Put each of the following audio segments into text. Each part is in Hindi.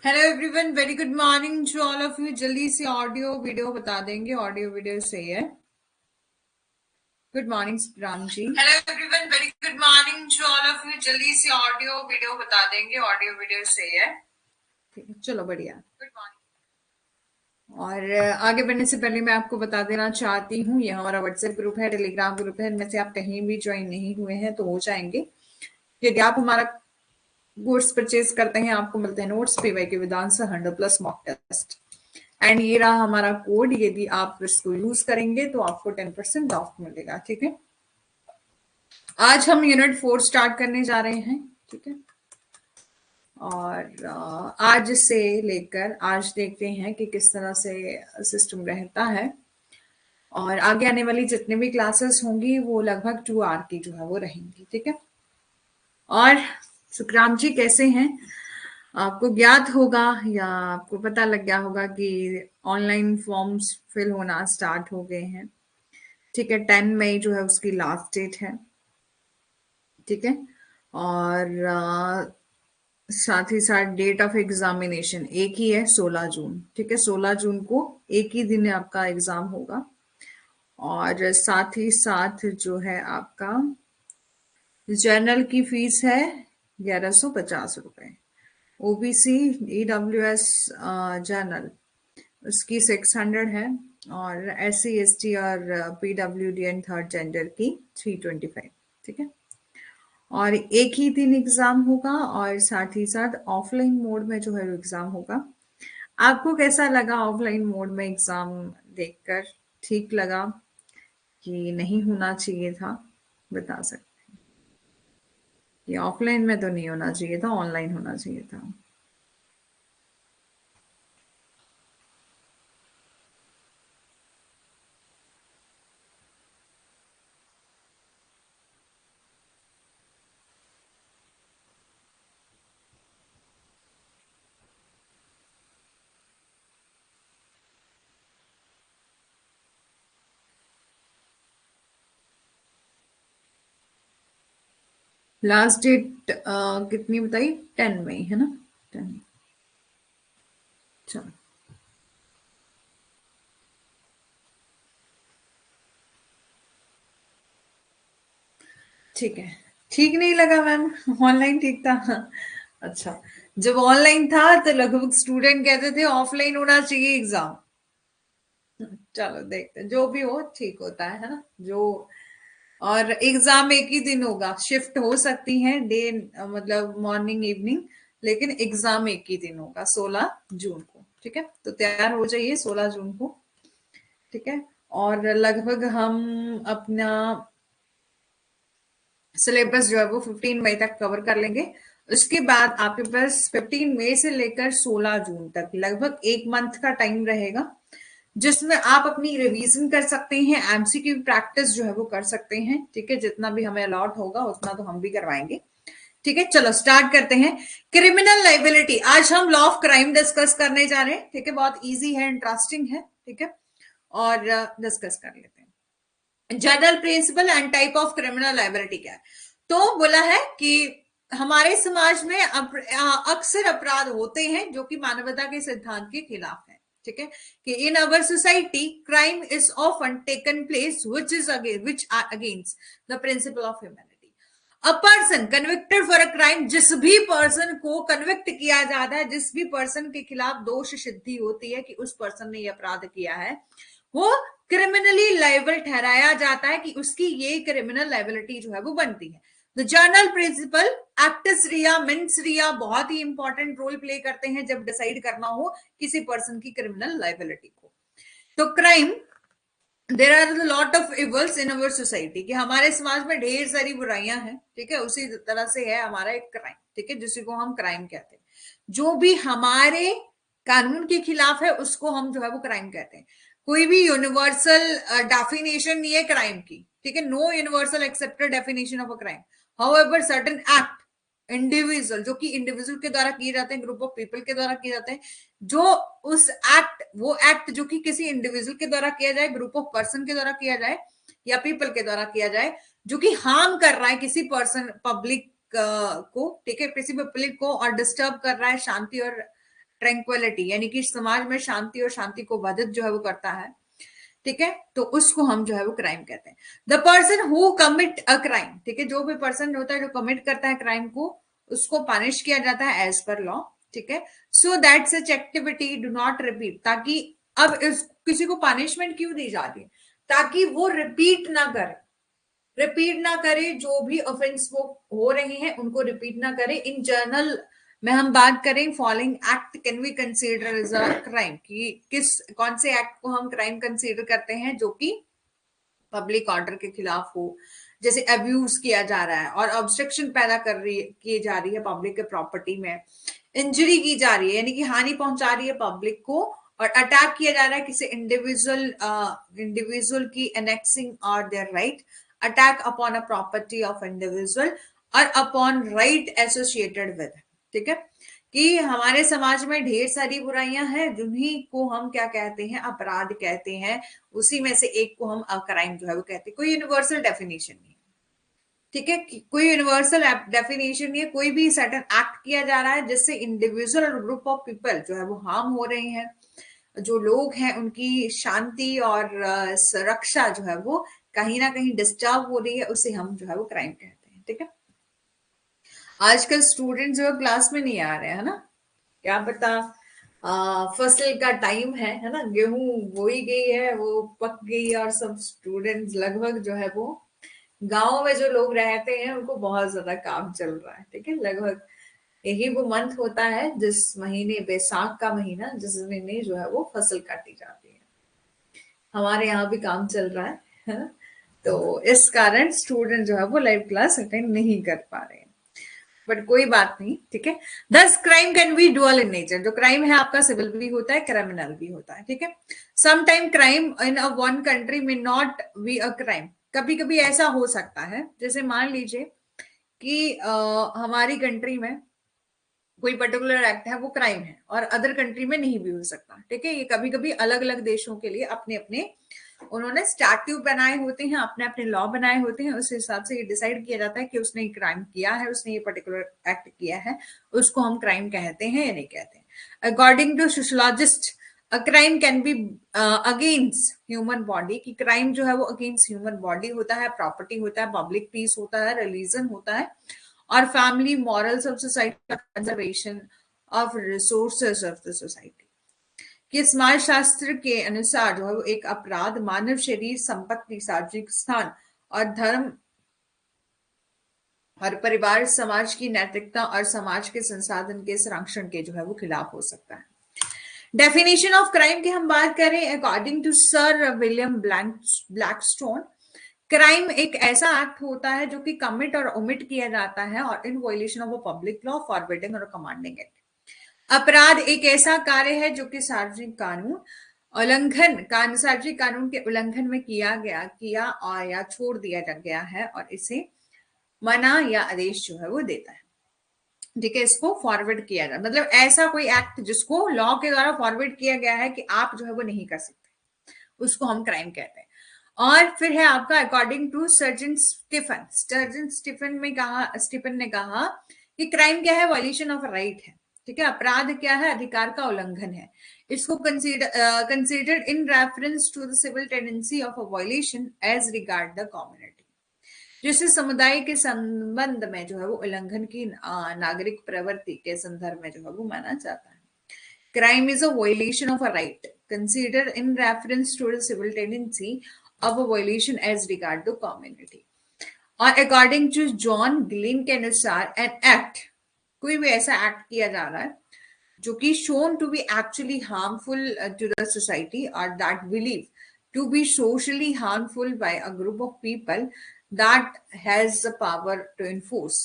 Hello everyone, very good morning to all of you. जल्दी से ऑडियो वीडियो बता देंगे। ऑडियो वीडियो सही है। Good morning Ram ji. Hello everyone, very good morning to all of you. जल्दी से ऑडियो वीडियो बता देंगे। ऑडियो वीडियो सही है। ठीक है, चलो बढ़िया। Good morning. और आगे बढ़ने से पहले मैं आपको बता देना चाहती हूँ, ये हमारा व्हाट्सएप ग्रुप है, टेलीग्राम ग्रुप है। इनमें से आप कहीं भी ज्वाइन नहीं हुए हैं तो हो जाएंगे। यदि आप हमारा कोर्स परचेज करते हैं, आपको मिलते हैं नोट्स, पीवाई के वेदांत 100+ मॉक टेस्ट। एंड ये रहा हमारा कोड। यदि आप इसको यूज करेंगे तो आपको 10% ऑफ मिलेगा। ठीक है, आज हम यूनिट 4 स्टार्ट करने जा रहे हैं। ठीक है, और आज से लेकर आज देखते हैं कि किस तरह से सिस्टम रहता है। और आगे आने वाली जितने भी क्लासेस होंगी वो लगभग 2 आवर की जो है वो रहेंगी। ठीक है, और सुखराम जी कैसे हैं? आपको ज्ञात होगा या आपको पता लग गया होगा कि ऑनलाइन फॉर्म्स फिल होना स्टार्ट हो गए हैं। ठीक है, 10 मई जो है उसकी लास्ट डेट है। ठीक है, और साथ ही साथ डेट ऑफ एग्जामिनेशन एक ही है, 16 जून। ठीक है, 16 जून को एक ही दिन आपका एग्जाम होगा। और साथ ही साथ जो है आपका जर्नल की फीस है 1150 रुपए। ओबीसी ईडब्ल्यूएस जर्नल उसकी 600 है। और SC ST और PWD एंड थर्ड जेंडर की 325। ठीक है, और एक ही दिन एग्जाम होगा और साथ ही साथ ऑफलाइन मोड में जो है एग्जाम होगा। आपको कैसा लगा ऑफलाइन मोड में एग्जाम देखकर? ठीक लगा कि नहीं होना चाहिए था? बता सकते कि ऑफलाइन में तो नहीं होना चाहिए था, ऑनलाइन होना चाहिए था। लास्ट डेट कितनी बताई? 10 मई है ना? 10। चलो ठीक है। ठीक नहीं लगा मैम? ऑनलाइन ठीक था? अच्छा, जब ऑनलाइन था तो लगभग स्टूडेंट कहते थे ऑफलाइन होना चाहिए एग्जाम। चलो देखते हैं, जो भी हो ठीक होता है ना? जो और एग्जाम एक ही दिन होगा, शिफ्ट हो सकती है डे, मतलब मॉर्निंग इवनिंग, लेकिन एग्जाम एक ही दिन होगा 16 जून को। ठीक है, तो तैयार हो जाइए 16 जून को। ठीक है, और लगभग हम अपना सिलेबस जो है वो 15 मई तक कवर कर लेंगे। उसके बाद आपके पास 15 मई से लेकर 16 जून तक लगभग एक मंथ का टाइम रहेगा, जिसमें आप अपनी रिवीजन कर सकते हैं, एमसीक्यू प्रैक्टिस जो है वो कर सकते हैं। ठीक है, जितना भी हमें अलॉट होगा उतना तो हम भी करवाएंगे। ठीक है, चलो स्टार्ट करते हैं। क्रिमिनल लाइबिलिटी, आज हम लॉ ऑफ क्राइम डिस्कस करने जा रहे हैं। ठीक है, बहुत इजी है, इंटरेस्टिंग है। ठीक है, और डिस्कस कर लेते हैं। General principle and type of criminal liability क्या है? तो बोला है कि हमारे समाज में अक्सर अपराध होते हैं जो कि मानवता के सिद्धांत के खिलाफ है। ठीक है, कि in our society crime is often taken place which against the principle of humanity. A person convicted for a crime, जिस भी पर्सन को कन्विक्ट किया जाता है, जिस भी पर्सन के खिलाफ दोष सिद्धि होती है कि उस पर्सन ने यह अपराध किया है, वो क्रिमिनली लाइबल ठहराया जाता है, कि उसकी ये क्रिमिनल लाइबिलिटी जो है वो बनती है। The general principle actus reus means rea बहुत ही इंपॉर्टेंट रोल प्ले करते हैं जब डिसाइड करना हो किसी पर्सन की क्रिमिनल लाइबिलिटी को। तो crime, there are lot of evils in our society, कि हमारे समाज में ढेर सारी बुराइयां हैं। ठीक है, उसी तरह से है हमारा एक क्राइम। ठीक है, जिसी को हम क्राइम कहते हैं। जो भी हमारे कानून के खिलाफ है उसको हम जो है वो क्राइम कहते हैं। कोई भी यूनिवर्सल डेफिनेशन नहीं है क्राइम की। ठीक है, no universal accepted definition of a crime. However certain act individual, जो कि इंडिविजुअल के द्वारा किए जाते हैं, ग्रुप ऑफ पीपल के द्वारा किए जाते हैं, जो उस एक्ट, वो एक्ट जो कि किसी इंडिविजुअल के द्वारा किया जाए, ग्रुप ऑफ पर्सन के द्वारा किया जाए या पीपल के द्वारा किया जाए, जो कि हार्म कर रहा है किसी पर्सन, पब्लिक को। ठीक है, किसी पब्लिक को और डिस्टर्ब कर रहा है शांति और ट्रैंक्विलिटी, यानी कि समाज में शांति और शांति को बाधित जो है वो करता है, ठीक है, तो उसको हम जो है वो क्राइम कहते हैं। The person who commit a crime, ठीक है, जो भी पर्सन होता है जो कमिट करता है क्राइम को, उसको पनिश किया जाता है एज पर लॉ, ठीक है। So that such activity do not repeat, ताकि अब किसी को पनिशमेंट क्यों दी जाती है, ताकि वो रिपीट ना करे, जो भी ऑफेंस वो हो रहे हैं उनको रिपीट ना करे। इन जर्नल में हम बात करें, following act can we consider as a crime, कि कौन से एक्ट को हम क्राइम कंसीडर करते हैं जो कि पब्लिक ऑर्डर के खिलाफ हो, जैसे अब्यूज किया जा रहा है और ऑब्स्ट्रक्शन पैदा की जा रही है पब्लिक के प्रॉपर्टी में, इंजरी की जा रही है यानी कि हानि पहुंचा रही है पब्लिक को, और अटैक किया जा रहा है किसी इंडिविजुअल की एनेक्सिंग और their right, attack upon a property of individual और अपॉन राइट एसोसिएटेड विद, ठीक है, कि हमारे समाज में ढेर सारी बुराइयां हैं जिन्हीं को हम क्या कहते हैं, अपराध कहते हैं, उसी में से एक को हम क्राइम जो है वो कहते हैं। कोई यूनिवर्सल डेफिनेशन नहीं, ठीक है, कोई यूनिवर्सल डेफिनेशन नहीं है, कोई भी सर्टेन एक्ट किया जा रहा है जिससे इंडिविजुअल और ग्रुप ऑफ पीपल जो है वो हार्म हो रहे हैं, जो लोग हैं उनकी शांति और सुरक्षा जो है वो कहीं ना कहीं डिस्टर्ब हो रही है, उसे हम जो है वो क्राइम कहते हैं, ठीक है। आजकल स्टूडेंट जो है क्लास में नहीं आ रहे हैं, है ना, क्या पता फसल का टाइम है ना, गेहूं बोई गई है, वो पक गई है, और सब स्टूडेंट्स लगभग जो है वो गांव में जो लोग रहते हैं उनको बहुत ज्यादा काम चल रहा है, ठीक है। लगभग यही वो मंथ होता है जिस महीने, बैसाख का महीना, जिस महीने जो है वो फसल काटी जाती है। हमारे यहाँ भी काम चल रहा है ना, तो इस कारण स्टूडेंट जो है वो लाइव क्लास अटेंड नहीं कर पा रहे हैं, बट कोई बात नहीं, ठीक है। दस crime can B dual in nature, जो क्राइम है आपका सिविल भी होता है, क्रिमिनल भी होता है, ठीक है। Sometime crime in a one country में नॉट बी अ क्राइम, कभी कभी ऐसा हो सकता है, जैसे मान लीजिए कि हमारी कंट्री में कोई पर्टिकुलर एक्ट है वो क्राइम है और अदर कंट्री में नहीं भी हो सकता, ठीक है। ये कभी कभी अलग अलग देशों के लिए अपने अपने उन्होंने स्टैट्यू बनाए होते हैं, अपने अपने लॉ बनाए होते हैं, उस हिसाब से ये डिसाइड किया जाता है कि उसने ये क्राइम किया है, उसने ये पर्टिकुलर एक्ट किया है, उसको हम क्राइम कहते हैं या नहीं कहते हैं। According to sociologist, a crime can be against human body, कि क्राइम जो है वो अगेंस्ट ह्यूमन बॉडी होता है, प्रॉपर्टी होता है, पब्लिक पीस होता है, रिलीजन होता है, और family morals of society, conservation of resources of the society. कि समाज शास्त्र के अनुसार जो है वो एक अपराध मानव शरीर, संपत्ति, सार्वजनिक स्थान और धर्म और परिवार, समाज की नैतिकता और समाज के संसाधन के संरक्षण के जो है वो खिलाफ हो सकता है। डेफिनेशन ऑफ क्राइम की हम बात करें, according to sir William Blackstone, crime एक ऐसा एक्ट होता है जो कि कमिट और ओमिट किया जाता है और in violation of a public law, forbidding और कमांडिंग इट। अपराध एक ऐसा कार्य है जो कि सार्वजनिक कानून सार्वजनिक कानून के उल्लंघन में किया और या छोड़ दिया गया है, और इसे मना या आदेश जो है वो देता है, ठीक है। इसको फॉरवर्ड किया जाए, मतलब ऐसा कोई एक्ट जिसको लॉ के द्वारा फॉरवर्ड किया गया है कि आप जो है वो नहीं कर सकते, उसको हम क्राइम कहते हैं। और फिर है आपका अकॉर्डिंग टू स्टीफन ने कहा कि क्राइम क्या है, वायलेशन ऑफ राइट है, ठीक है। अपराध क्या है, अधिकार का उल्लंघन है। इसको considered in reference to the civil tendency of a violation as regard the community, जिससे समुदाय के संबंध में जो है वो उल्लंघन की नागरिक प्रवृत्ति के संदर्भ में जो है वो माना जाता है। Crime is a violation of a right, considered in reference to the civil tendency of a violation as regard to community. और अकॉर्डिंग टू जॉन ग्लिन के अनुसार, एन एक्ट, कोई भी ऐसा एक्ट किया जा रहा है जो कि shown to be actually harmful to the society और that believe to be socially harmful by a group of people that has the power to enforce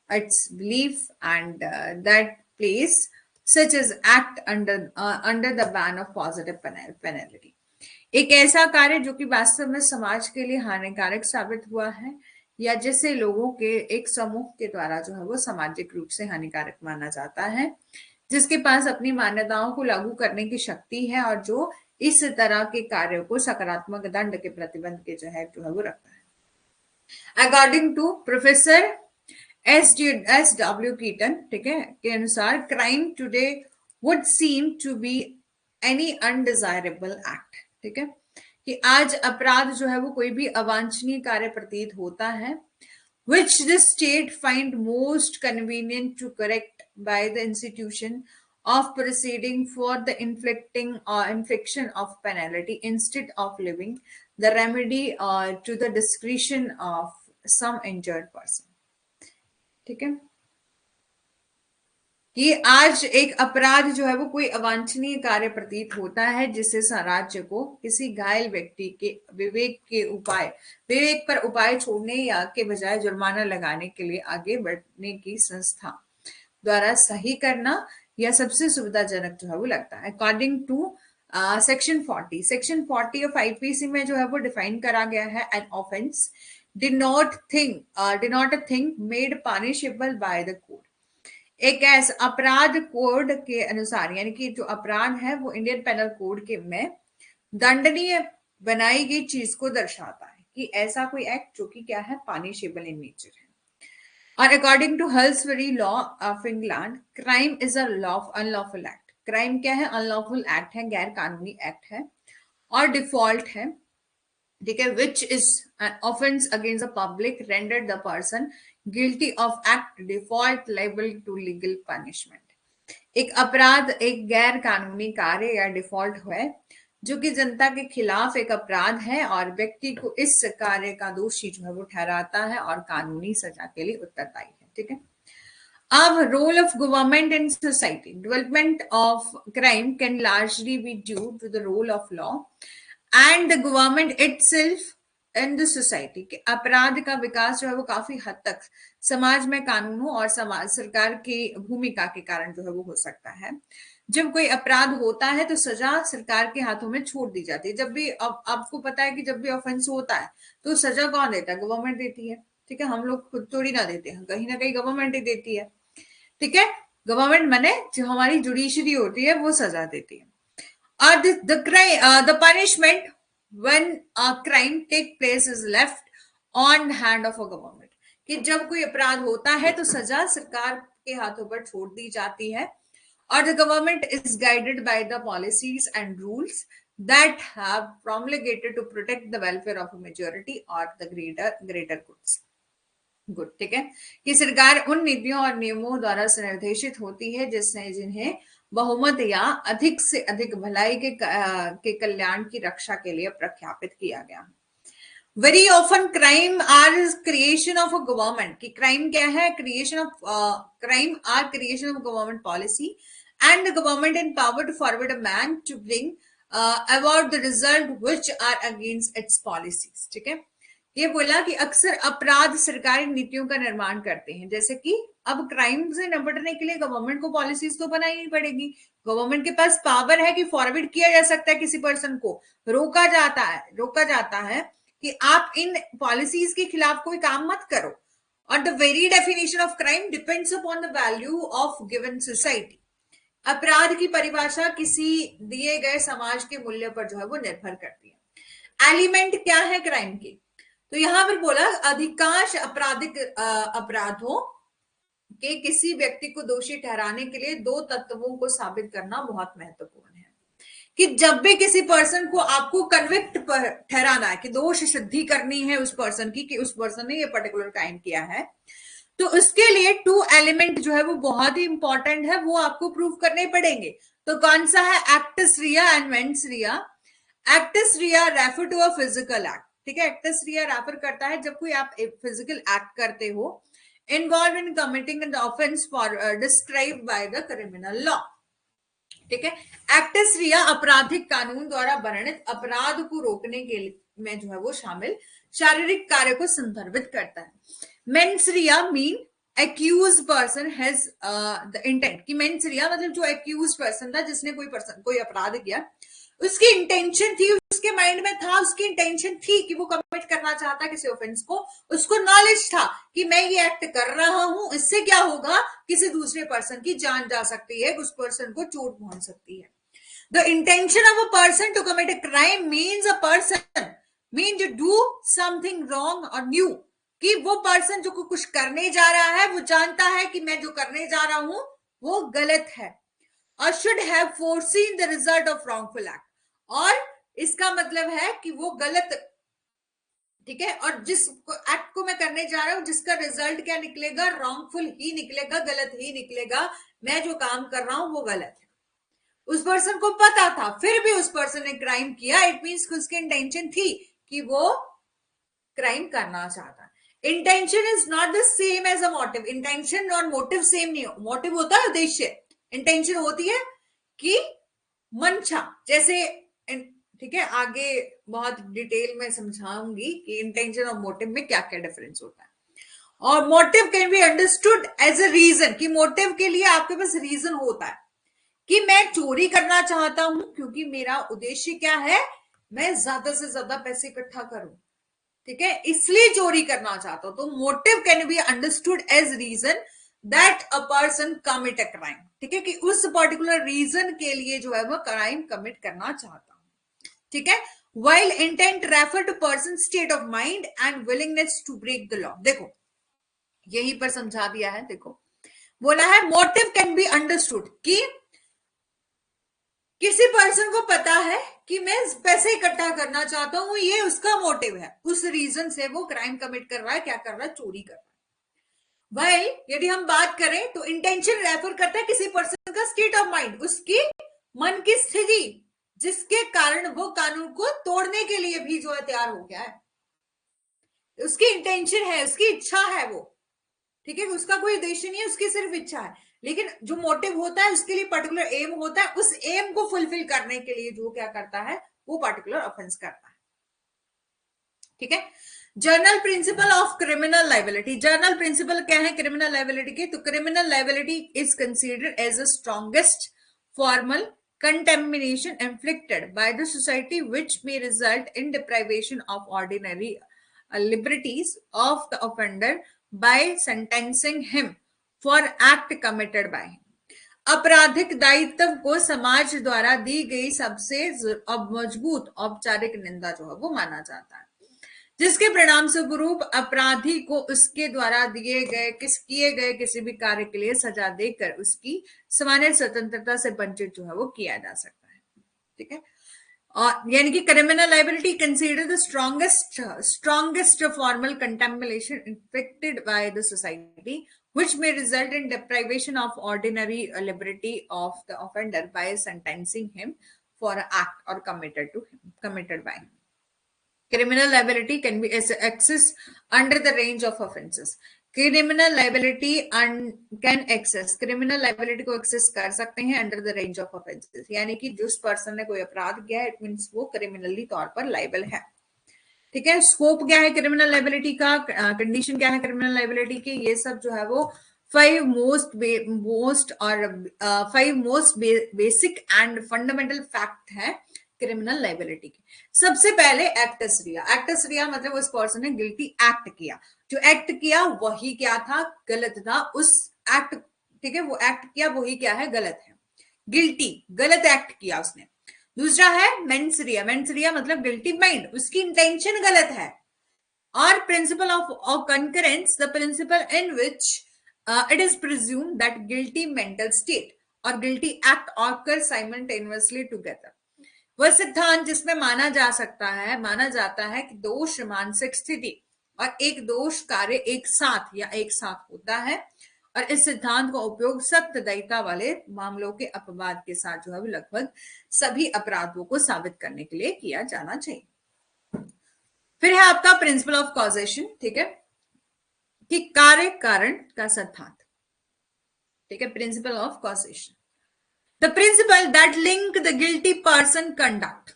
its belief, and that place such as act under the ban of positive penalty. एक ऐसा कार्य जो कि वास्तव में समाज के लिए हानिकारक साबित हुआ है, या जिसे लोगों के एक समूह के द्वारा जो है वो सामाजिक रूप से हानिकारक माना जाता है, जिसके पास अपनी मान्यताओं को लागू करने की शक्ति है और जो इस तरह के कार्यों को सकारात्मक दंड के प्रतिबंध के जो है वो रखता है। According to professor S W Keeton, ठीक है, के अनुसार crime today would seem to be any undesirable act. ठीक है, कि आज अपराध जो है वो कोई भी अवांछनीय कार्य प्रतीत होता है, which the state find most convenient to correct by the institution of proceeding for the inflicting or infliction of penalty instead of leaving the remedy to the discretion of some injured person. ठीक है, कि आज एक अपराध जो है वो कोई अवांछनीय कार्य प्रतीत होता है जिससे राज्य को किसी घायल व्यक्ति के विवेक पर उपाय छोड़ने या के बजाय जुर्माना लगाने के लिए आगे बढ़ने की संस्था द्वारा सही करना या सबसे सुविधाजनक जो है वो लगता है. According to section 40 of IPC में जो है वो डिफाइन करा गया है, an offence did not a thing made punishable by the court. एक ऐसा अपराध कोड के अनुसार, यानी कि जो अपराध है वो इंडियन पेनल कोड के में दंडनीय बनाई गई चीज को दर्शाता है, कि ऐसा कोई एक्ट जो कि क्या है, पनिशेबल इन नेचर है. और according to Halsbury law of England, crime is a unlawful act. Crime क्या है, अनलॉफुल एक्ट है, गैर कानूनी एक्ट है और डिफॉल्ट है. ठीक है, which is an offence against the public rendered the person guilty of act default liable to legal punishment. एक अपराध एक गैर कानूनी कार्य या डिफॉल्ट है जो कि जनता के खिलाफ एक अपराध है और व्यक्ति को इस कार्य का दोषी जो है वो ठहराता है और कानूनी सजा के लिए उत्तरदायी है. ठीक है, अब role of government in society. Development of crime can largely be due to the role of law and the government itself in the society. के अपराध का विकास जो है वो काफी हद तक समाज में कानूनों और समाज सरकार की भूमिका के कारण जो है वो हो सकता है. जब कोई अपराध होता है तो सजा सरकार के हाथों में छोड़ दी जाती है. जब भी आपको पता है कि जब भी ऑफेंस होता है तो सजा कौन देता है, गवर्नमेंट देती है. ठीक है, हम लोग खुद थोड़ी ना देते हैं, कहीं ना कहीं गवर्नमेंट ही देती है. ठीक है, गवर्नमेंट माने जो हमारी जुडिशरी होती है वो सजा देती है. और the punishment when a crime take place is left on hand of a government. कि जब कोई अपराध होता है तो सजा सरकार के हाथों पर छोड़ दी जाती है और the government is guided by the policies and rules that have promulgated to protect the welfare of a majority or the greater goods. Good. ठीक है, कि सरकार उन नीतियों और नियमों द्वारा निर्देशित होती है जिसने जिन्हें बहुमत या अधिक से अधिक भलाई के कल्याण की रक्षा के लिए प्रख्यापित किया गया. Very often crime are creation of a government. कि क्राइम क्या है, creation of crime are creation of government policy and the government in power to forward a man to bring about the result which are against its policies. ठीक है, ये बोला कि अक्सर अपराध सरकारी नीतियों का निर्माण करते हैं. जैसे कि अब क्राइम से निपटने के लिए गवर्नमेंट को पॉलिसीज तो बनानी पड़ेगी. गवर्नमेंट के पास पावर है कि फॉरवर्ड किया जा सकता है किसी पर्सन को, रोका जाता है कि आप इन पॉलिसीज के खिलाफ कोई काम मत करो. और the very definition of crime depends upon the value of given society. अपराध की परिभाषा किसी दिए गए समाज के मूल्य पर जो है वो निर्भर करती है. एलिमेंट क्या है क्राइम के, तो यहां पर बोला अधिकांश आपराधिक अपराधों के किसी व्यक्ति को दोषी ठहराने के लिए दो तत्वों को साबित करना बहुत महत्वपूर्ण है. कि जब भी किसी पर्सन को आपको कन्विक्ट पर ठहराना है, कि दोष सिद्धि करनी है उस पर्सन की कि उस पर्सन ने ये पर्टिकुलर क्राइम किया है, तो उसके लिए 2 एलिमेंट जो है वो बहुत ही इंपॉर्टेंट है, वो आपको प्रूव करने पड़ेंगे. तो कौन सा है, actus reus and mens rea. Actus reus refer to a physical act. ठीक है, एक्टस रिया रेफर करता है जब कोई आप फिजिकल एक्ट करते हो involve in committing an offence for describe by the criminal law. ठीक है, एक्टस रिया आपराधिक कानून द्वारा वर्णित अपराध को रोकने के में जो है वो शामिल शारीरिक कार्य को संदर्भित करता है. Mens rea mean accuse person has the intent. कि मेंस रिया मतलब जो एक्यूज पर्सन था, जिसने कोई अपराध किया, उसकी इंटेंशन थी, उसके माइंड में था, उसकी इंटेंशन थी कि वो कमिट करना चाहता किसी ऑफेंस को. उसको नॉलेज था कि मैं ये एक्ट कर रहा हूं, इससे क्या होगा, किसी दूसरे पर्सन की जान जा सकती है, उस पर्सन को चोट पहुंच सकती है. The intention of a person to commit a crime means a person mean to do something wrong और न्यू. कि वो पर्सन जो कुछ करने जा रहा है वो जानता है कि मैं जो करने जा रहा हूं वो गलत है. और should have foreseen the result of wrongful act, और इसका मतलब है कि वो गलत, ठीक है, और जिस एक्ट को मैं करने जा रहा हूं जिसका रिजल्ट क्या निकलेगा, रॉन्गफुल ही निकलेगा, गलत ही निकलेगा, मैं जो काम कर रहा हूं वो गलत है। उस पर्सन को पता था फिर भी उस पर्सन ने क्राइम किया, इट मीन्स उसकी इंटेंशन थी कि वो क्राइम करना चाहता है। Intention is not the same as a motive, intention और मोटिव सेम नहीं हो, मोटिव होता है उद्देश्य, इंटेंशन होती है कि मंशा, जैसे, ठीक है, आगे बहुत डिटेल में समझाऊंगी कि इंटेंशन और मोटिव में क्या क्या डिफरेंस होता है। और motive can be understood as a reason, कि मोटिव के लिए आपके पास रीजन होता है कि मैं चोरी करना चाहता हूं क्योंकि मेरा उद्देश्य क्या है, मैं ज्यादा से ज्यादा पैसे इकट्ठा करूं, ठीक है, इसलिए चोरी करना चाहता हूं। तो motive can be understood as reason that a person commit a crime, ठीक है, कि उस पर्टिकुलर रीजन के लिए जो है वो क्राइम कमिट करना चाहता हूं, ठीक है। while intent refer to person state of mind and willingness to break the law, देखो यहीं पर समझा दिया है, देखो बोला है मोटिव कैन बी अंडरस्टूड, कि किसी पर्सन को पता है कि मैं पैसे इकट्ठा करना चाहता हूं, ये उसका मोटिव है, उस रीजन से वो क्राइम कमिट कर रहा है, क्या कर रहा है, चोरी कर रहा है। While यदि हम बात करें तो इंटेंशन रेफर करता है किसी पर्सन का स्टेट ऑफ माइंड, उसकी मन की स्थिति जिसके कारण वो कानून को तोड़ने के लिए भी जो है तैयार हो गया है, उसकी इंटेंशन है, उसकी इच्छा है वो, ठीक है, उसका कोई उद्देश्य नहीं है, उसकी सिर्फ इच्छा है। लेकिन जो मोटिव होता है उसके लिए पर्टिकुलर एम होता है, उस एम को फुलफिल करने के लिए जो क्या करता है वो पर्टिकुलर ऑफेंस करता है, ठीक है। General principle of criminal liability, general principle क्या है क्रिमिनल लाइबिलिटी के, तो criminal liability is considered as the strongest formal contamination inflicted by the society which may result in deprivation of ordinary liberties of the offender by sentencing him for act committed by him. आपराधिक दायित्व को समाज द्वारा दी गई सबसे मजबूत औपचारिक निंदा जो है वो माना जाता है, जिसके परिणाम स्वरूप अपराधी को उसके द्वारा किए गए किसी भी कार्य के लिए सजा देकर उसकी सामान्य स्वतंत्रता से वंचित जो है वो किया जा सकता है, ठीक है। और यानी कि criminal liability consider the strongest formal contemplation infected by the society which may result in deprivation of ordinary liberty of the offender by sentencing him for an act or committed by him. Criminal liability can be accessed under the range of offenses. Criminal liability can access, criminal liability को access कर सकते हैं under the range of offenses, यानी कि जिस पर्सन ने कोई अपराध किया है, it means वो क्रिमिनली तौर पर लाइबल है, ठीक है। स्कोप क्या है क्रिमिनल लाइबिलिटी का, कंडीशन क्या है क्रिमिनल लाइबिलिटी की, ये सब जो है वो five most basic and fundamental fact है क्रिमिनल लाइबिलिटी की। सबसे पहले एक्टस रिया, एक्टस रिया मतलब उस पर्सन ने गिल्टी एक्ट किया, जो एक्ट किया वही क्या था, गलत था, उस एक्ट, ठीक है, वो एक्ट किया वही क्या है, गलत है, गिल्टी, गलत एक्ट किया उसने। दूसरा है मेंसरिया, मेंसरिया मतलब गिल्टी माइंड, उसकी इंटेंशन गलत है। और principle of concurrence, the principle in which it is presumed that guilty mental state और guilty act occur simultaneously together, वह सिद्धांत जिसमें माना जाता है कि दोष मानसिक स्थिति और एक दोष कार्य एक साथ होता है, और इस सिद्धांत का उपयोग सख्त दयता वाले मामलों के अपवाद के साथ जो है लगभग सभी अपराधों को साबित करने के लिए किया जाना चाहिए। फिर है आपका प्रिंसिपल ऑफ कॉजेशन, ठीक है, कि कार्य कारण का सिद्धांत, ठीक है, principle of causation, the principal that link the guilty person conduct,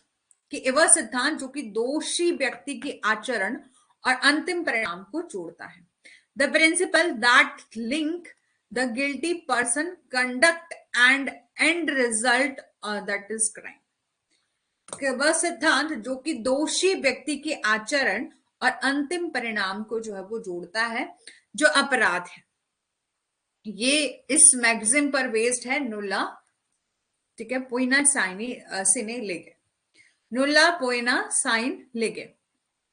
कि वह सिद्धांत जो कि दोषी व्यक्ति के आचरण और अंतिम परिणाम को जोड़ता है। The principle that link the guilty person conduct and end result that is crime, वह सिद्धांत जो कि दोषी व्यक्ति के आचरण और अंतिम परिणाम को जो है वो जोड़ता है, जो अपराध है। ये इस मैगजीन पर बेस्ड है, नुल्ला, ठीक है, पोइना सिने लेगे, नुल्ला पोइना साइन लेगे,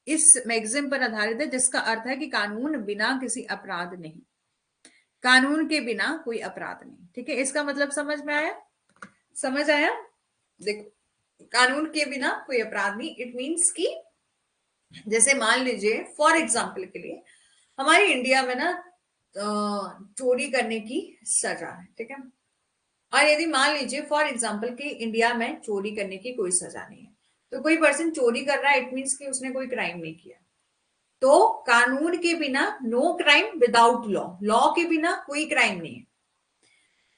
इस मैगजीन पर आधारित है, जिसका अर्थ है कि कानून बिना किसी अपराध नहीं, कानून के बिना कोई अपराध नहीं, ठीक है। इसका मतलब समझ में आया, समझ आया? देखो, कानून के बिना कोई अपराध नहीं। इट मीन्स कि जैसे मान लीजिए फॉर एग्जाम्पल के लिए हमारी इंडिया में ना चोरी करने की सजा है, ठीक है। और यदि मान लीजिए फॉर एग्जाम्पल कि इंडिया में चोरी करने की कोई सजा नहीं है, तो कोई पर्सन चोरी कर रहा है, इट मीन्स कि उसने कोई क्राइम नहीं किया। तो कानून के बिना no crime without law, law के बिना कोई क्राइम नहीं है।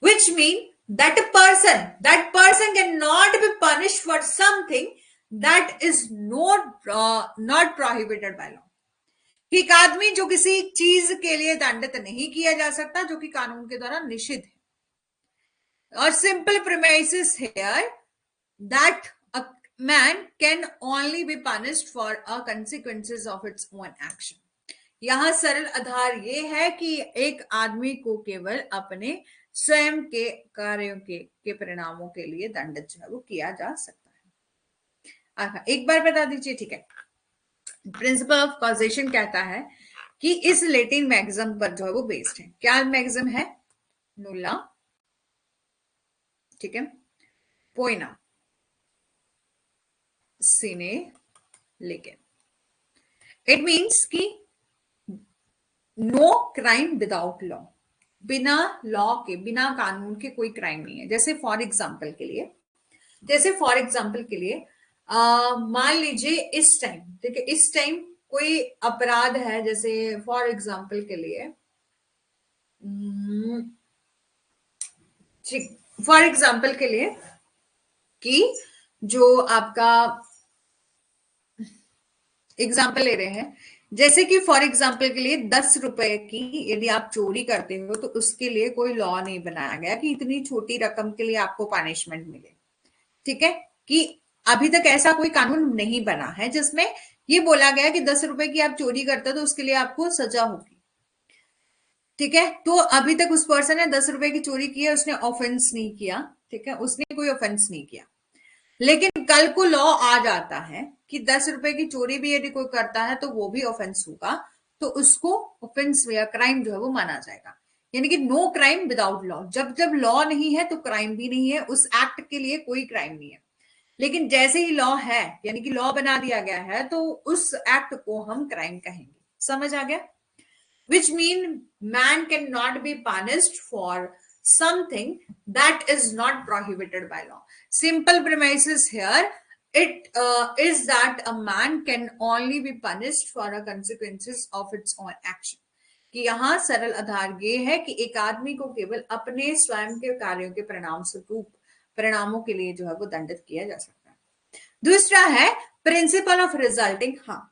Which mean that person cannot be punished for something that is not prohibited by law। एक आदमी जो किसी चीज के लिए दंडित नहीं किया जा सकता जो कि कानून के द्वारा निषिद्ध है। और simple premises here that a man can only B punished for a consequences of its own action. यहां सरल आधार ये है कि एक आदमी को केवल अपने स्वयं के कार्यों के परिणामों के लिए दंडित जो है वो किया जा सकता है। एक बार बता दीजिए, ठीक है। प्रिंसिपल ऑफ कॉजेशन कहता है कि इस लैटिन मैक्सिम पर जो है वो बेस्ड है। क्या मैक्सिम है? नुल्ला, ठीक है, पोइना सीने लेकिन। इट मीन्स कि नो क्राइम विदाउट लॉ, बिना लॉ के, बिना कानून के कोई क्राइम नहीं है। जैसे फॉर एग्जाम्पल के लिए मान लीजिए इस टाइम, ठीक है, इस टाइम कोई अपराध है, जैसे फॉर एग्जाम्पल के लिए कि जो आपका एग्जाम्पल ले रहे हैं, जैसे कि फॉर एग्जाम्पल के लिए 10 रुपए की यदि आप चोरी करते हो तो उसके लिए कोई लॉ नहीं बनाया गया कि इतनी छोटी रकम के लिए आपको पनिशमेंट मिले, ठीक है। कि अभी तक ऐसा कोई कानून नहीं बना है जिसमें ये बोला गया कि 10 रुपए की आप चोरी करते हो तो उसके लिए आपको सजा होगी, ठीक है। तो अभी तक उस पर्सन ने 10 रुपए की चोरी की है, उसने ऑफेंस नहीं किया, ठीक है, उसने कोई ऑफेंस नहीं किया। लेकिन कल को लॉ आ जाता है कि 10 रुपए की चोरी भी यदि कोई करता है तो वो भी ऑफेंस होगा, तो उसको ऑफेंस या क्राइम जो है वो माना जाएगा। यानी कि नो क्राइम विदाउट लॉ। जब जब लॉ नहीं है तो क्राइम भी नहीं है, उस एक्ट के लिए कोई क्राइम नहीं है। लेकिन जैसे ही लॉ है, यानी कि लॉ बना दिया गया है, तो उस एक्ट को हम क्राइम कहेंगे। समझ आ गया? Which mean man cannot be punished for something that is not prohibited by law. Simple premises here, it is that a man can only be punished for the consequences of its own action। कि यहाँ सरल आधार ये है कि एक आदमी को केवल अपने स्वयं के कार्यों के परिणाम स्वरूप, परिणामों के लिए जो है वो दंडित किया जा सकता है। दूसरा है principle of resulting harm.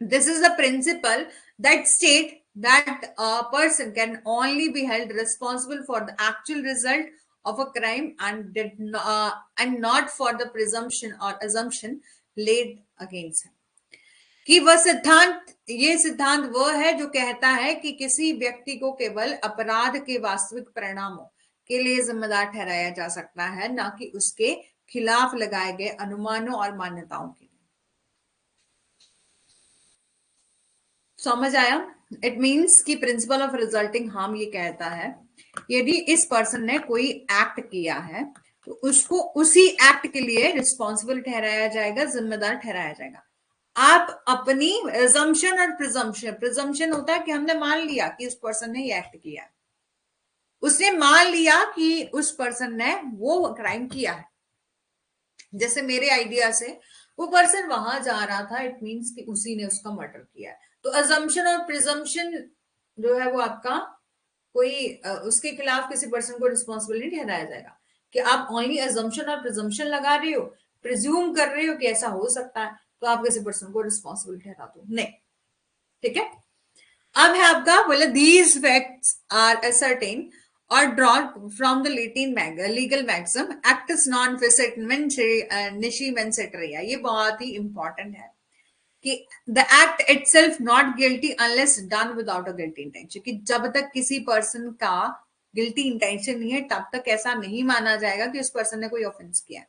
This is the principle that state that a person can only be held responsible for the actual result of a crime and not for the presumption or assumption laid against him। कि ये सिद्धांत वह है जो कहता है कि किसी व्यक्ति को केवल अपराध के वास्तविक परिणामों के लिए जिम्मेदार ठहराया जा सकता है, ना कि उसके खिलाफ लगाए गए अनुमानों और मान्यताओं के लिए। समझ आया? इट मीन्स कि प्रिंसिपल ऑफ रिजल्टिंग हार्म ये कहता है यदि इस पर्सन ने कोई एक्ट किया है तो उसको उसी एक्ट के लिए रिस्पॉन्सिबल ठहराया जाएगा, जिम्मेदार ठहराया जाएगा। आप अपनी assumption और प्रिजम्पशन होता है कि हमने मान लिया कि उस पर्सन ने ये एक्ट किया, उसने मान लिया कि उस पर्सन ने वो क्राइम किया है। जैसे मेरे आइडिया से वो पर्सन वहां जा रहा था, इट मीन्स कि उसी ने उसका मर्डर किया है। तो अजम्पशन और प्रिजम्पशन जो है वो आपका कोई उसके खिलाफ किसी पर्सन को रिस्पॉन्सिबल नहीं ठहराया जाएगा कि आप ओनली अजम्पशन और प्रिजम्पशन लगा रहे हो, प्रिज्यूम कर रहे हो कि ऐसा हो सकता है, तो आप किसी पर्सन को रिस्पॉन्सिबल ठहरा दो, नहीं, ठीक है। अब है आपका बोले these facts are ascertain or drawn from the Latin legal maxim actus non facit nisi menseteria। ये बहुत ही इंपॉर्टेंट है कि the act itself not guilty unless done without a guilty intention। कि जब तक किसी पर्सन का गिल्टी इंटेंशन नहीं है तब तक ऐसा नहीं माना जाएगा कि उस पर्सन ने कोई ऑफेंस किया है।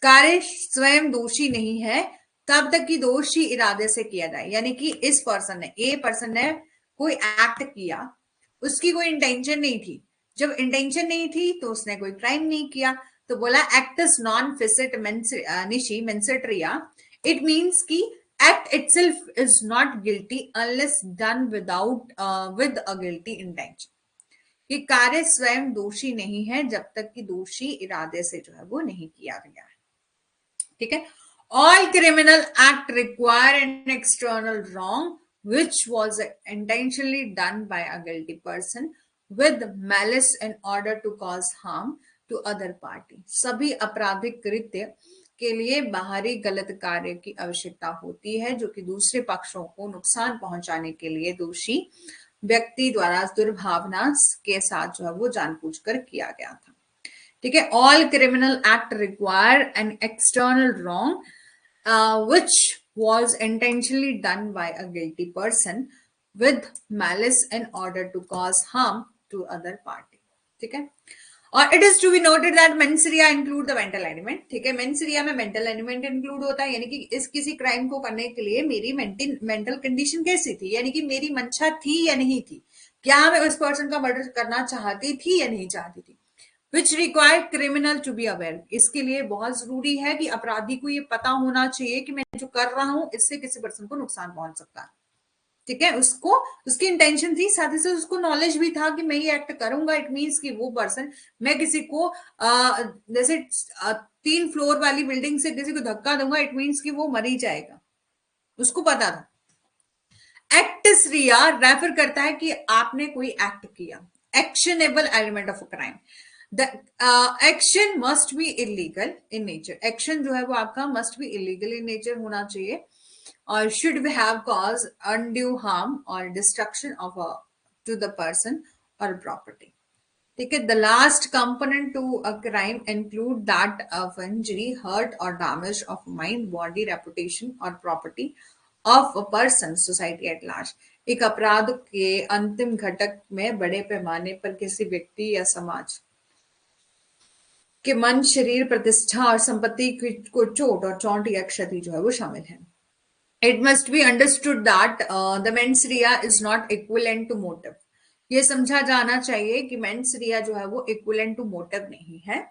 कार्य स्वयं दोषी नहीं है तब तक कि दोषी इरादे से किया जाए। यानी कि इस पर्सन ने कोई एक्ट किया, उसकी कोई इंटेंशन नहीं थी, जब इंटेंशन नहीं थी तो उसने कोई क्राइम नहीं किया। तो बोला actus non facit nisi mens sit rea, it means की act itself is not guilty unless done without with a guilty intention. कि कार्य स्वयं दोषी नहीं है जब तक कि दोषी इरादे से जो है वो नहीं किया गया है। ठीक है, all criminal act require an external wrong which was intentionally done by a guilty person with malice in order to cause harm to other party। सभी आपराधिक कृत्य के लिए बाहरी गलत कार्य की आवश्यकता होती है जो कि दूसरे पक्षों को नुकसान पहुंचाने के लिए दोषी व्यक्ति द्वारा दुर्भावना के साथ जो है वो जानबूझकर किया गया था। ठीक है, all criminal act require an external wrong which was intentionally done by a guilty person with malice in order to cause harm to other party। ठीक है, और it is to be noted that mens rea include the mental element. ठीक है, मेंस रिया में मेंटल एलिमेंट इंक्लूड होता है, यानी कि इस किसी क्राइम को करने के लिए मेरी मेंटल कंडीशन कैसी थी, यानी कि मेरी मंशा थी या नहीं थी, क्या मैं उस पर्सन का मर्डर करना चाहती थी या नहीं चाहती थी। Which require criminal to be aware, इसके लिए बहुत जरूरी है कि अपराधी को ये पता होना चाहिए कि मैं जो कर रहा हूं इससे किसी पर्सन को नुकसान पहुंच सकता है। ठीक है, उसको उसकी इंटेंशन थी, साथ ही साथ उसको नॉलेज भी था कि मैं ये एक्ट करूंगा। इट मीन्स कि वो पर्सन, मैं किसी को जैसे 3 फ्लोर वाली बिल्डिंग से किसी को धक्का दूंगा, इट मीन्स कि वो मर ही जाएगा, उसको पता था। एक्ट रिया रेफर करता है कि आपने कोई एक्ट किया। Actionable element of a crime, the action must be illegal in nature. Action जो है वो आपका must be illegal in nature होना चाहिए और should be have cause undue harm और destruction of to the person और प्रॉपर्टी। ठीक है, the last component to a crime include that of injury, hurt और damage of mind, body, reputation और property of a person, society at large. एक अपराध के अंतिम घटक में बड़े पैमाने पर किसी व्यक्ति या समाज के मन, शरीर, प्रतिष्ठा और संपत्ति को चोट और चोट या क्षति जो है वो शामिल है। It must be understood that the mens rea is not equivalent to motive. ये समझा जाना चाहिए कि मेंस रिया जो है वो इक्विवेलेंट टू मोटिव नहीं है,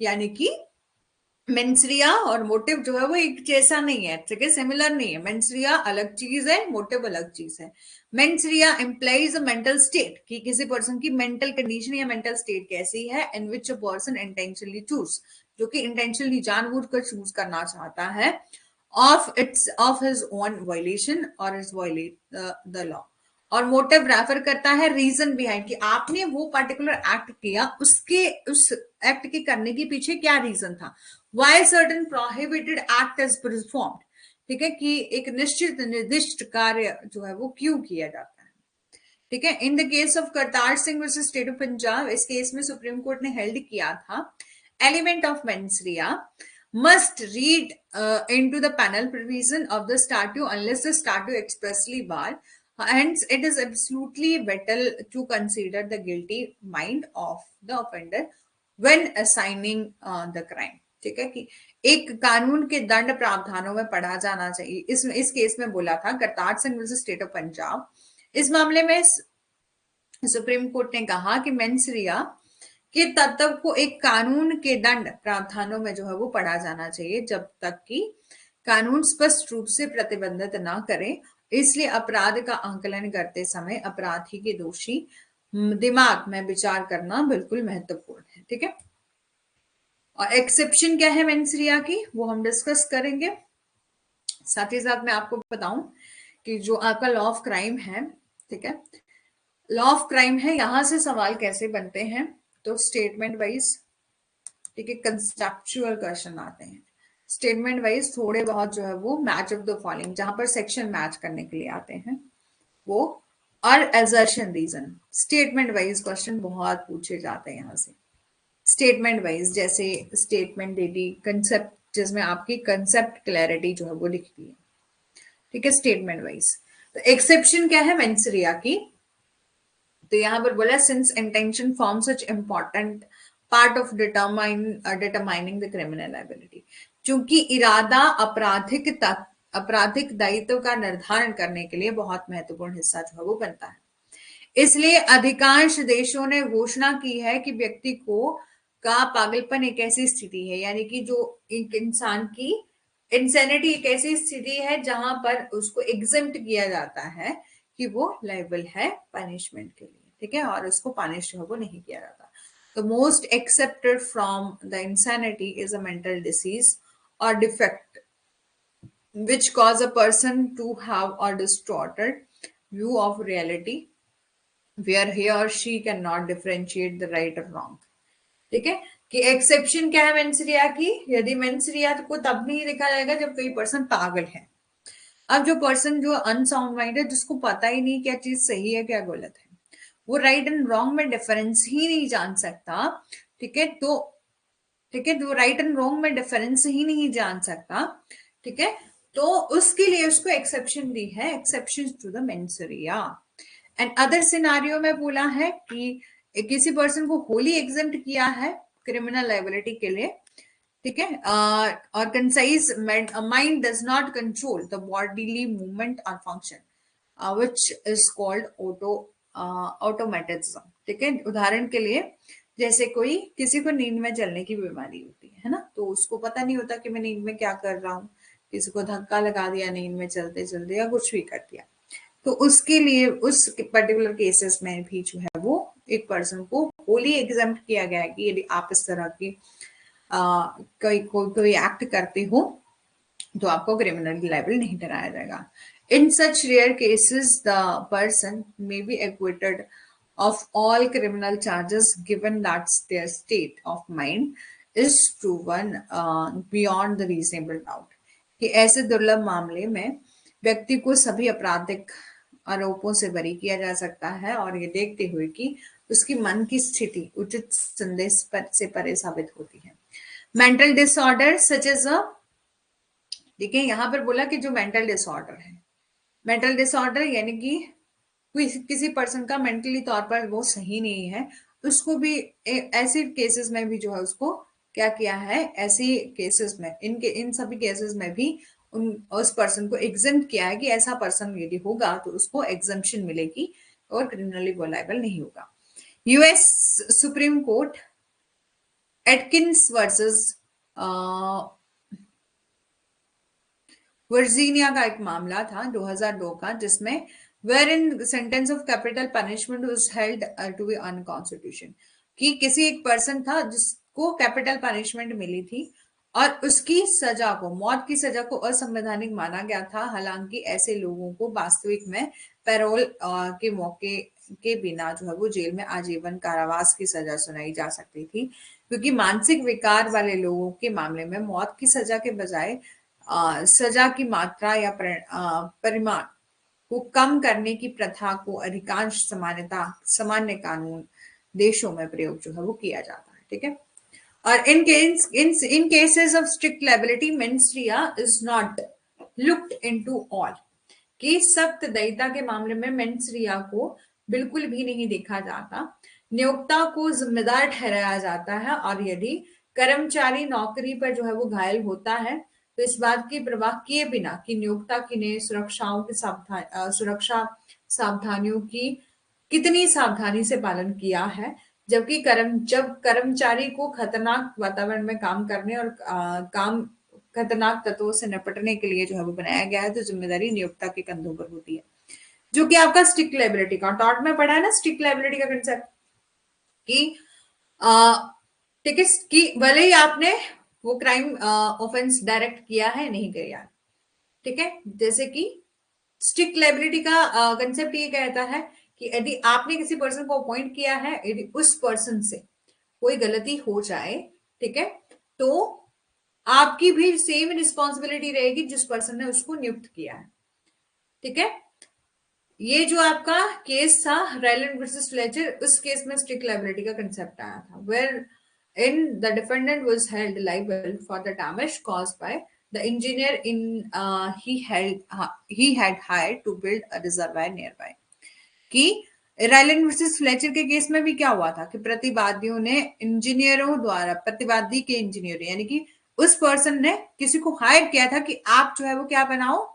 यानी कि मेंसरिया और मोटिव जो है वो एक जैसा नहीं है। ठीक है, सिमिलर नहीं है। मेंसरिया अलग चीज है, मोटिव अलग चीज है। मेंसरिया इंप्लाइज अ मेंटल स्टेट, कि किसी पर्सन की मेंटल कंडीशन या मेंटल स्टेट कैसी है, इन विच अ पर्सन इंटेंशनली चूज, जो कि इंटेंशनली जानबूझकर चूज करना चाहता है, ऑफ हिज ओन वायलेशन और इज वायलेट द लॉ। और मोटिव रेफर करता है रीजन बिहाइंड, कि आपने वो पर्टिकुलर एक्ट किया, उसके उस एक्ट के करने के पीछे क्या रीजन था, why certain prohibited act is performed. ठीक है, कि एक निश्चित निर्दिष्ट कार्य जो है वो क्यों किया जाता है। ठीक है, in the case of Kartar Singh versus state of Punjab, इस केस में सुप्रीम कोर्ट ने हेल्ड किया था element of mens rea must read into the penal provision of the statute unless the statute expressly bar. Hence, it is absolutely vital to consider the guilty mind of the offender when assigning the crime। ठीक है, कि एक कानून के दंड प्रावधानों में पढ़ा जाना चाहिए। इस केस में बोला था Kartar Singh versus state of Punjab. इस मामले में सुप्रीम कोर्ट ने कहा कि मेंसरिया कि तत्व को एक कानून के दंड प्रावधानों में जो है वो पढ़ा जाना चाहिए जब तक कि कानून स्पष्ट रूप से प्रतिबंधित ना करे। इसलिए अपराध का आंकलन करते समय अपराधी के दोषी दिमाग में विचार करना बिल्कुल महत्वपूर्ण है। ठीक है, और एक्सेप्शन क्या है मेंसरिया की, वो हम डिस्कस करेंगे। साथ ही साथ मैं आपको बताऊं कि जो आपका लॉ ऑफ क्राइम है, ठीक है, लॉ ऑफ क्राइम है, यहां से सवाल कैसे बनते हैं, तो स्टेटमेंट वाइज, ठीक है, कंसेप्चुअल क्वेश्चन आते हैं। स्टेटमेंट वाइज थोड़े बहुत जो है वो मैच ऑफ द फॉलोइंग, जहां पर सेक्शन मैच करने के लिए आते हैं वो, और assertion reason. Statement wise question बहुत पूछे जाते हैं यहाँ से। स्टेटमेंट वाइज जैसे स्टेटमेंट दे दी कंसेप्ट, जिसमें आपकी कंसेप्ट क्लैरिटी जो है वो लिखती है। ठीक है, स्टेटमेंट वाइज। तो एक्सेप्शन क्या है मेंसरिया की, तो यहां पर बोला since intention form such important part of determining the criminal liability, क्योंकि इरादा आपराधिक दायित्व का निर्धारण करने के लिए बहुत महत्वपूर्ण हिस्सा जो है वो बनता है। इसलिए अधिकांश देशों ने घोषणा की है कि व्यक्ति को का पागलपन एक ऐसी स्थिति है, यानी कि जो एक इंसान की इंसैनिटी एक ऐसी स्थिति है जहां पर उसको एग्जेम्प्ट किया जाता है कि वो लायबल है पनिशमेंट के लिए, ठीक है, और उसको पनिश जो है वो नहीं किया जाता. The most accepted from the insanity is a mental disease or defect which cause a person to have a distorted view of reality where he or she cannot differentiate the right or wrong. ठीक है, कि एक्सेप्शन क्या है मेंसरिया की, यदि मेंसरिया को तब नहीं देखा जाएगा जब कोई पर्सन पागल है. अब जो पर्सन जो अनसाउंड माइंड है, जिसको पता ही नहीं क्या चीज सही है क्या गलत है, वो राइट एंड रॉन्ग में डिफरेंस ही नहीं जान सकता. ठीक है, तो राइट एंड रॉन्ग में डिफरेंस ही नहीं जान सकता. ठीक है, तो उसके लिए उसको एक्सेप्शन दी है, exception to the mens rea. And other scenario में बोला है कि किसी पर्सन को होली एग्जेम्प्ट किया है क्रिमिनल लायबिलिटी के लिए. ठीक है, और concise mind does not control the bodily movement और फंक्शन विच इज कॉल्ड ऑटोमेटिज्म. ठीक है, उदाहरण के लिए जैसे कोई किसी को नींद में चलने की बीमारी होती है ना, तो उसको पता नहीं होता कि मैं नींद में क्या कर रहा हूँ, किसी को धक्का लगा दिया नींद में चलते चलते या कुछ भी कर दिया, तो उसके लिए उस पर्टिकुलर केसेस में भी जो है वो एक पर्सन को होली एग्जाम्प्ट किया गया है कि यदि आप इस तरह की कोई एक्ट करते हो तो आपको क्रिमिनल लायबल नहीं ठहराया जाएगा. In such rare cases the person may be acquitted of all criminal charges given that their state of mind is proven beyond the reasonable doubt. कि ऐसे दुर्लभ मामले में व्यक्ति को सभी आपराधिक आरोपों से बरी किया जा सकता है, और ये देखते हुए कि उसकी मन की स्थिति उचित संदेह से परे साबित होती है. Mental disorder such as a, देखिए यहाँ पर बोला कि जो मेंटल डिसऑर्डर है, मेंटल डिसऑर्डर यानी कि किसी पर्सन का मेंटली तौर पर वो सही नहीं है, उसको भी ऐसे केसेस में भी जो है उसको क्या किया है, ऐसी केसेस में इन सभी केसेस में भी उस पर्सन को एग्जेम्प्ट किया है कि ऐसा पर्सन यदि होगा तो उसको एग्जम्पशन मिलेगी और क्रिमिनली लायबल नहीं होगा. US supreme court Atkins versus Virginia का एक मामला था 2002 का, जिसमें wherein the sentence of capital punishment was held to be unconstitutional. कि किसी एक पर्सन था जिसको कैपिटल पनिशमेंट मिली थी और उसकी सजा को, मौत की सजा को असंवैधानिक माना गया था. हालांकि ऐसे लोगों को वास्तविक में पैरोल के मौके के बिना जो है वो जेल में आजीवन कारावास की सजा सुनाई जा सकती थी, क्योंकि मानसिक विकार वाले लोगों के मामले में मौत की सजा के बजाय सजा की मात्रा या परिमाण को कम करने की प्रथा को अधिकांश सामान्य कानून देशों में प्रयोग जो है वो किया जाता है. ठीक है, और in cases of strict liability mens rea is not looked into all. कि सख्त दयिता के मामले में मेंसरिया को बिल्कुल भी नहीं देखा जाता, नियोक्ता को जिम्मेदार ठहराया जाता है, और यदि कर्मचारी नौकरी पर जो है वो घायल होता है तो इस बात की परवाह किए बिना कि नियोक्ता की ने सुरक्षा सावधानियों की कितनी सावधानी से पालन किया है, जबकि जब कर्मचारी को खतरनाक वातावरण में काम करने और काम खतरनाक तत्वों से निपटने के लिए जो है वो बनाया गया है, तो जिम्मेदारी नियोक्ता के कंधों पर होती है, जो कि आपका स्ट्रिक्ट लायबिलिटी का टॉट में पढ़ा है ना, स्ट्रिक्ट लायबिलिटी का कंसेप्ट कि ठीक है, कि भले ही आपने वो क्राइम ऑफेंस डायरेक्ट किया है नहीं किया, ठीक है, जैसे कि स्ट्रिक्ट लायबिलिटी का कंसेप्ट ये कहता है कि यदि आपने किसी पर्सन को अपॉइंट किया है, यदि उस पर्सन से कोई गलती हो जाए, ठीक है, तो आपकी भी सेम रिस्पॉन्सिबिलिटी रहेगी जिस पर्सन ने उसको नियुक्त किया है. ठीक है, ये जो आपका केस था रायलैंड वर्सेस फ्लेचर, उस केस में स्ट्रिक्ट लायबिलिटी का कंसेप्ट आया था, wherein the defendant was held liable for the damage caused by the engineer he had hired to build a reservoir nearby. कि रायलैंड वर्सेस फ्लेचर के केस में भी क्या हुआ था कि प्रतिवादियों ने इंजीनियरों द्वारा, प्रतिवादी के इंजीनियर यानी कि उस पर्सन ने किसी को हायर किया था कि आप जो है वो क्या बनाओ,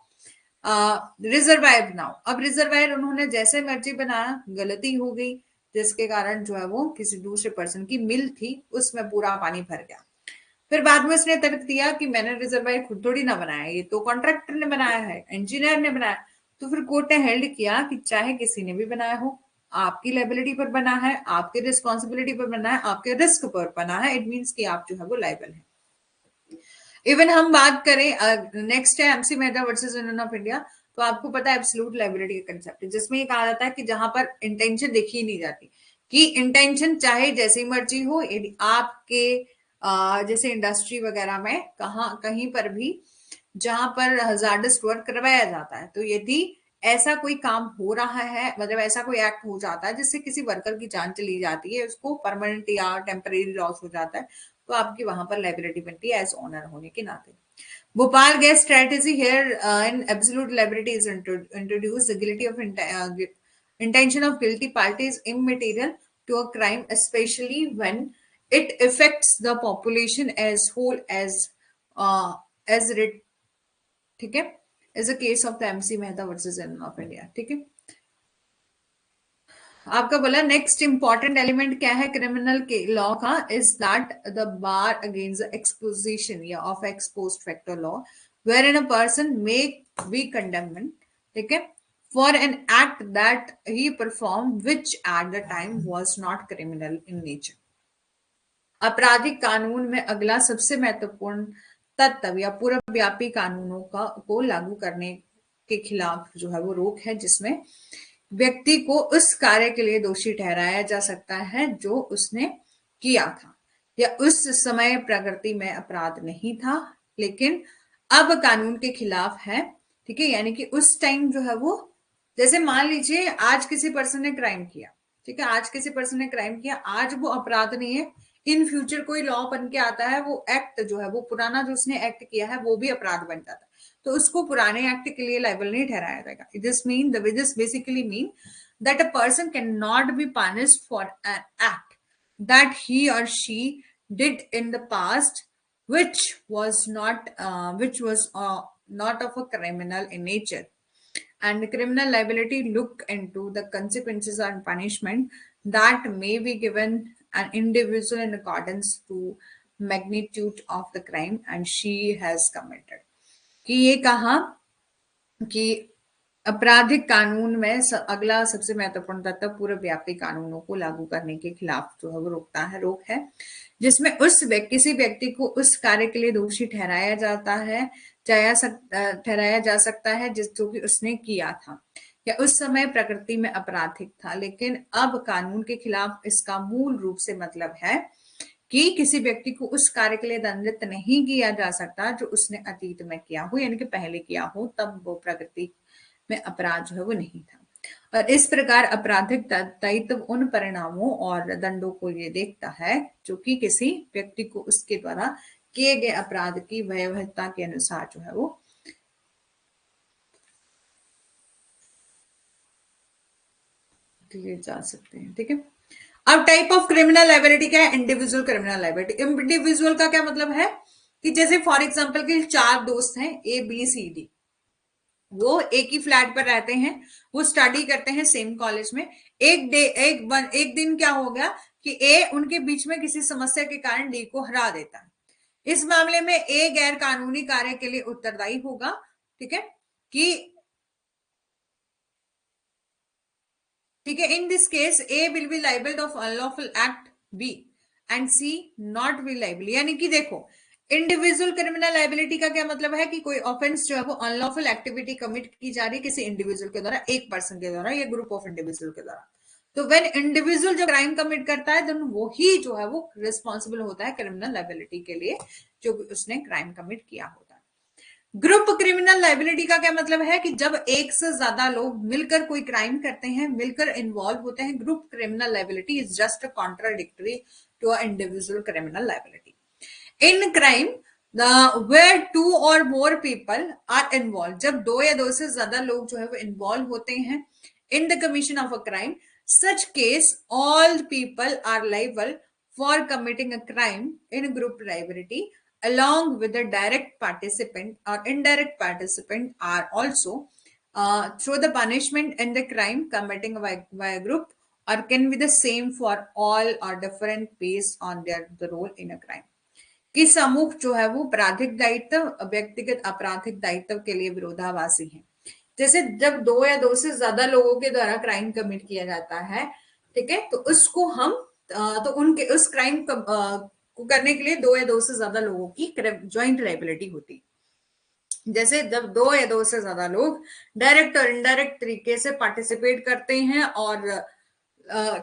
रिजर्वायर बनाओ। अब रिजर्वायर उन्होंने जैसे मर्जी बनाया, गलती हो गई, जिसके कारण जो है वो किसी दूसरे पर्सन की मिल थी उसमें पूरा पानी भर गया। फिर बाद में उसने तर्क दिया कि मैंने रिजर्वायर खुद थोड़ी ना बनाया, ये तो कॉन्ट्रैक्टर ने बनाया है, इंजीनियर ने बनाया। तो फिर कोर्ट ने हेल्ड किया कि चाहे किसी ने भी बनाया हो, आपकी लाइबिलिटी पर बना है, आपकी रिस्पॉन्सिबिलिटी पर बना है, आपके रिस्क पर बना है, इट मीन्स कि आप जो है वो लाइबल है। इवन हम बात करें, नेक्स्ट है MC Mehta versus union of India. तो आपको पता है एब्सोल्यूट लाइबिलिटी का कंसेप्ट, जिसमें ये कहा जाता है कि जहां पर इंटेंशन देखी नहीं जाती, कि इंटेंशन चाहे जैसी मर्जी हो, यदि आपके जैसे इंडस्ट्री वगैरह में कहीं पर भी जहां पर हजार्डस वर्क करवाया जाता है, तो यदि ऐसा कोई काम हो रहा है, मतलब ऐसा कोई एक्ट हो जाता है जिससे किसी वर्कर की जान चली जाती है, उसको परमानेंट या टेम्परेरी लॉस हो जाता है, तो आपकी वहां पर लाइबिलिटी बनती है एज ओनर होने के नाते। Bhopal gas strategy here in absolute liability is introduce the guilty of intention of guilty party is immaterial to a crime, especially when it affects the population as whole as writ, ठीक है, is a case of the MC Mehta versus union of India. ठीक है, आपका बोला नेक्स्ट इंपॉर्टेंट एलिमेंट क्या है क्रिमिनल के लॉ का, is that the bar against exposition या of ex post factor law where in a person may be condemned, ठीक है, for an act that he perform which at the time was not criminal in nature. आपराधिक कानून में अगला सबसे महत्वपूर्ण तत्व या पूरा व्यापी कानूनों को लागू करने के खिलाफ जो है वो रोक है, जिसमें व्यक्ति को उस कार्य के लिए दोषी ठहराया जा सकता है जो उसने किया था, या उस समय प्रकृति में अपराध नहीं था लेकिन अब कानून के खिलाफ है। ठीक है, यानी कि उस टाइम जो है वो, जैसे मान लीजिए आज किसी पर्सन ने क्राइम किया, ठीक है, आज किसी पर्सन ने क्राइम किया, आज वो अपराध नहीं है, इन फ्यूचर कोई लॉ बन के आता है, वो एक्ट जो है वो पुराना जो उसने एक्ट किया है वो भी अपराध बन जाता है, तो उसको पुराने एक्ट के लिए लायबल नहीं ठहराया जाएगा। This basically mean that a person can not be punished for an act that he और she did in the past which was not of a criminal in nature, and criminal liability look into the consequences and punishment that may be given an individual in accordance to magnitude of the crime and she has committed। कि ये कहा कि आपराधिक कानून में अगला सबसे महत्वपूर्ण तत्व पूरे व्यापी कानूनों को लागू करने के खिलाफ जो है वो रोक है, जिसमें किसी व्यक्ति को उस कार्य के लिए दोषी ठहराया जा सकता है जो कि उसने किया था या उस समय प्रकृति में आपराधिक था, लेकिन अब कानून के खिलाफ इसका मूल रूप से मतलब है कि किसी व्यक्ति को उस कार्य के लिए दंडित नहीं किया जा सकता जो उसने अतीत में किया हो, यानी कि पहले किया हो, तब वो प्रकृति में अपराध जो है वो नहीं था। और इस प्रकार आपराधिक दायित्व उन परिणामों और दंडों को ये देखता है जो कि किसी व्यक्ति को उसके द्वारा किए गए अपराध की भयावहता के अनुसार जो है वो दिए जा सकते हैं। ठीक है, अब टाइप ऑफ क्रिमिनल लायबिलिटी क्या है, इंडिविजुअल क्रिमिनल लायबिलिटी। इंडिविजुअल का क्या मतलब है कि जैसे फॉर एग्जांपल के 4 दोस्त हैं ए बी सी डी, वो एक ही फ्लैट पर रहते हैं, वो स्टडी करते हैं सेम कॉलेज में। एक दिन क्या हो गया कि ए उनके बीच में किसी समस्या के कारण डी को हरा देता है। इस मामले में ए गैर कानूनी कार्य के लिए उत्तरदायी होगा, ठीक है, ठीक है, in this case A will be liable of unlawful act B and C not be liable. यानी कि देखो, इंडिविजुअल क्रिमिनल लाइबिलिटी का क्या मतलब है कि कोई ऑफेंस जो है वो अनलॉफुल एक्टिविटी कमिट की जा रही है किसी इंडिविजुअल के द्वारा, एक पर्सन के द्वारा या ग्रुप ऑफ इंडिविजुअल के द्वारा। तो व्हेन इंडिविजुअल जो क्राइम कमिट करता है, देन वो ही जो है वो रिस्पॉन्सिबल होता है क्रिमिनल लाइबिलिटी के लिए जो उसने क्राइम कमिट किया होता है। ग्रुप क्रिमिनल लाइबिलिटी का क्या मतलब है कि जब एक से ज्यादा लोग मिलकर कोई क्राइम करते हैं, मिलकर इन्वॉल्व होते हैं। Group criminal liability is just contradictory to a individual criminal liability. In crime where 2 or more people are involved, जब 2 या 2 से ज्यादा लोग जो है वो इन्वॉल्व होते हैं in the commission of a crime, such case all people are liable for committing a crime in group liability along with the direct participant or indirect participant are also through the punishment in the crime committing by a group or can be the same for all or different based on their the role in a crime. कि समूह जो है वो आपराधिक दायित्व व्यक्तिगत आपराधिक दायित्व के लिए विरोधाभासी है। जैसे जब दो या दो से ज्यादा लोगों के द्वारा क्राइम कमिट किया जाता है, ठीक है, तो उसको हम तो उनके उस क्राइम को करने के लिए दो या दो से ज्यादा लोगों की ज्वाइंट लायबिलिटी होती। जैसे जब दो या दो से ज्यादा लोग डायरेक्ट और इनडायरेक्ट तरीके से पार्टिसिपेट करते हैं और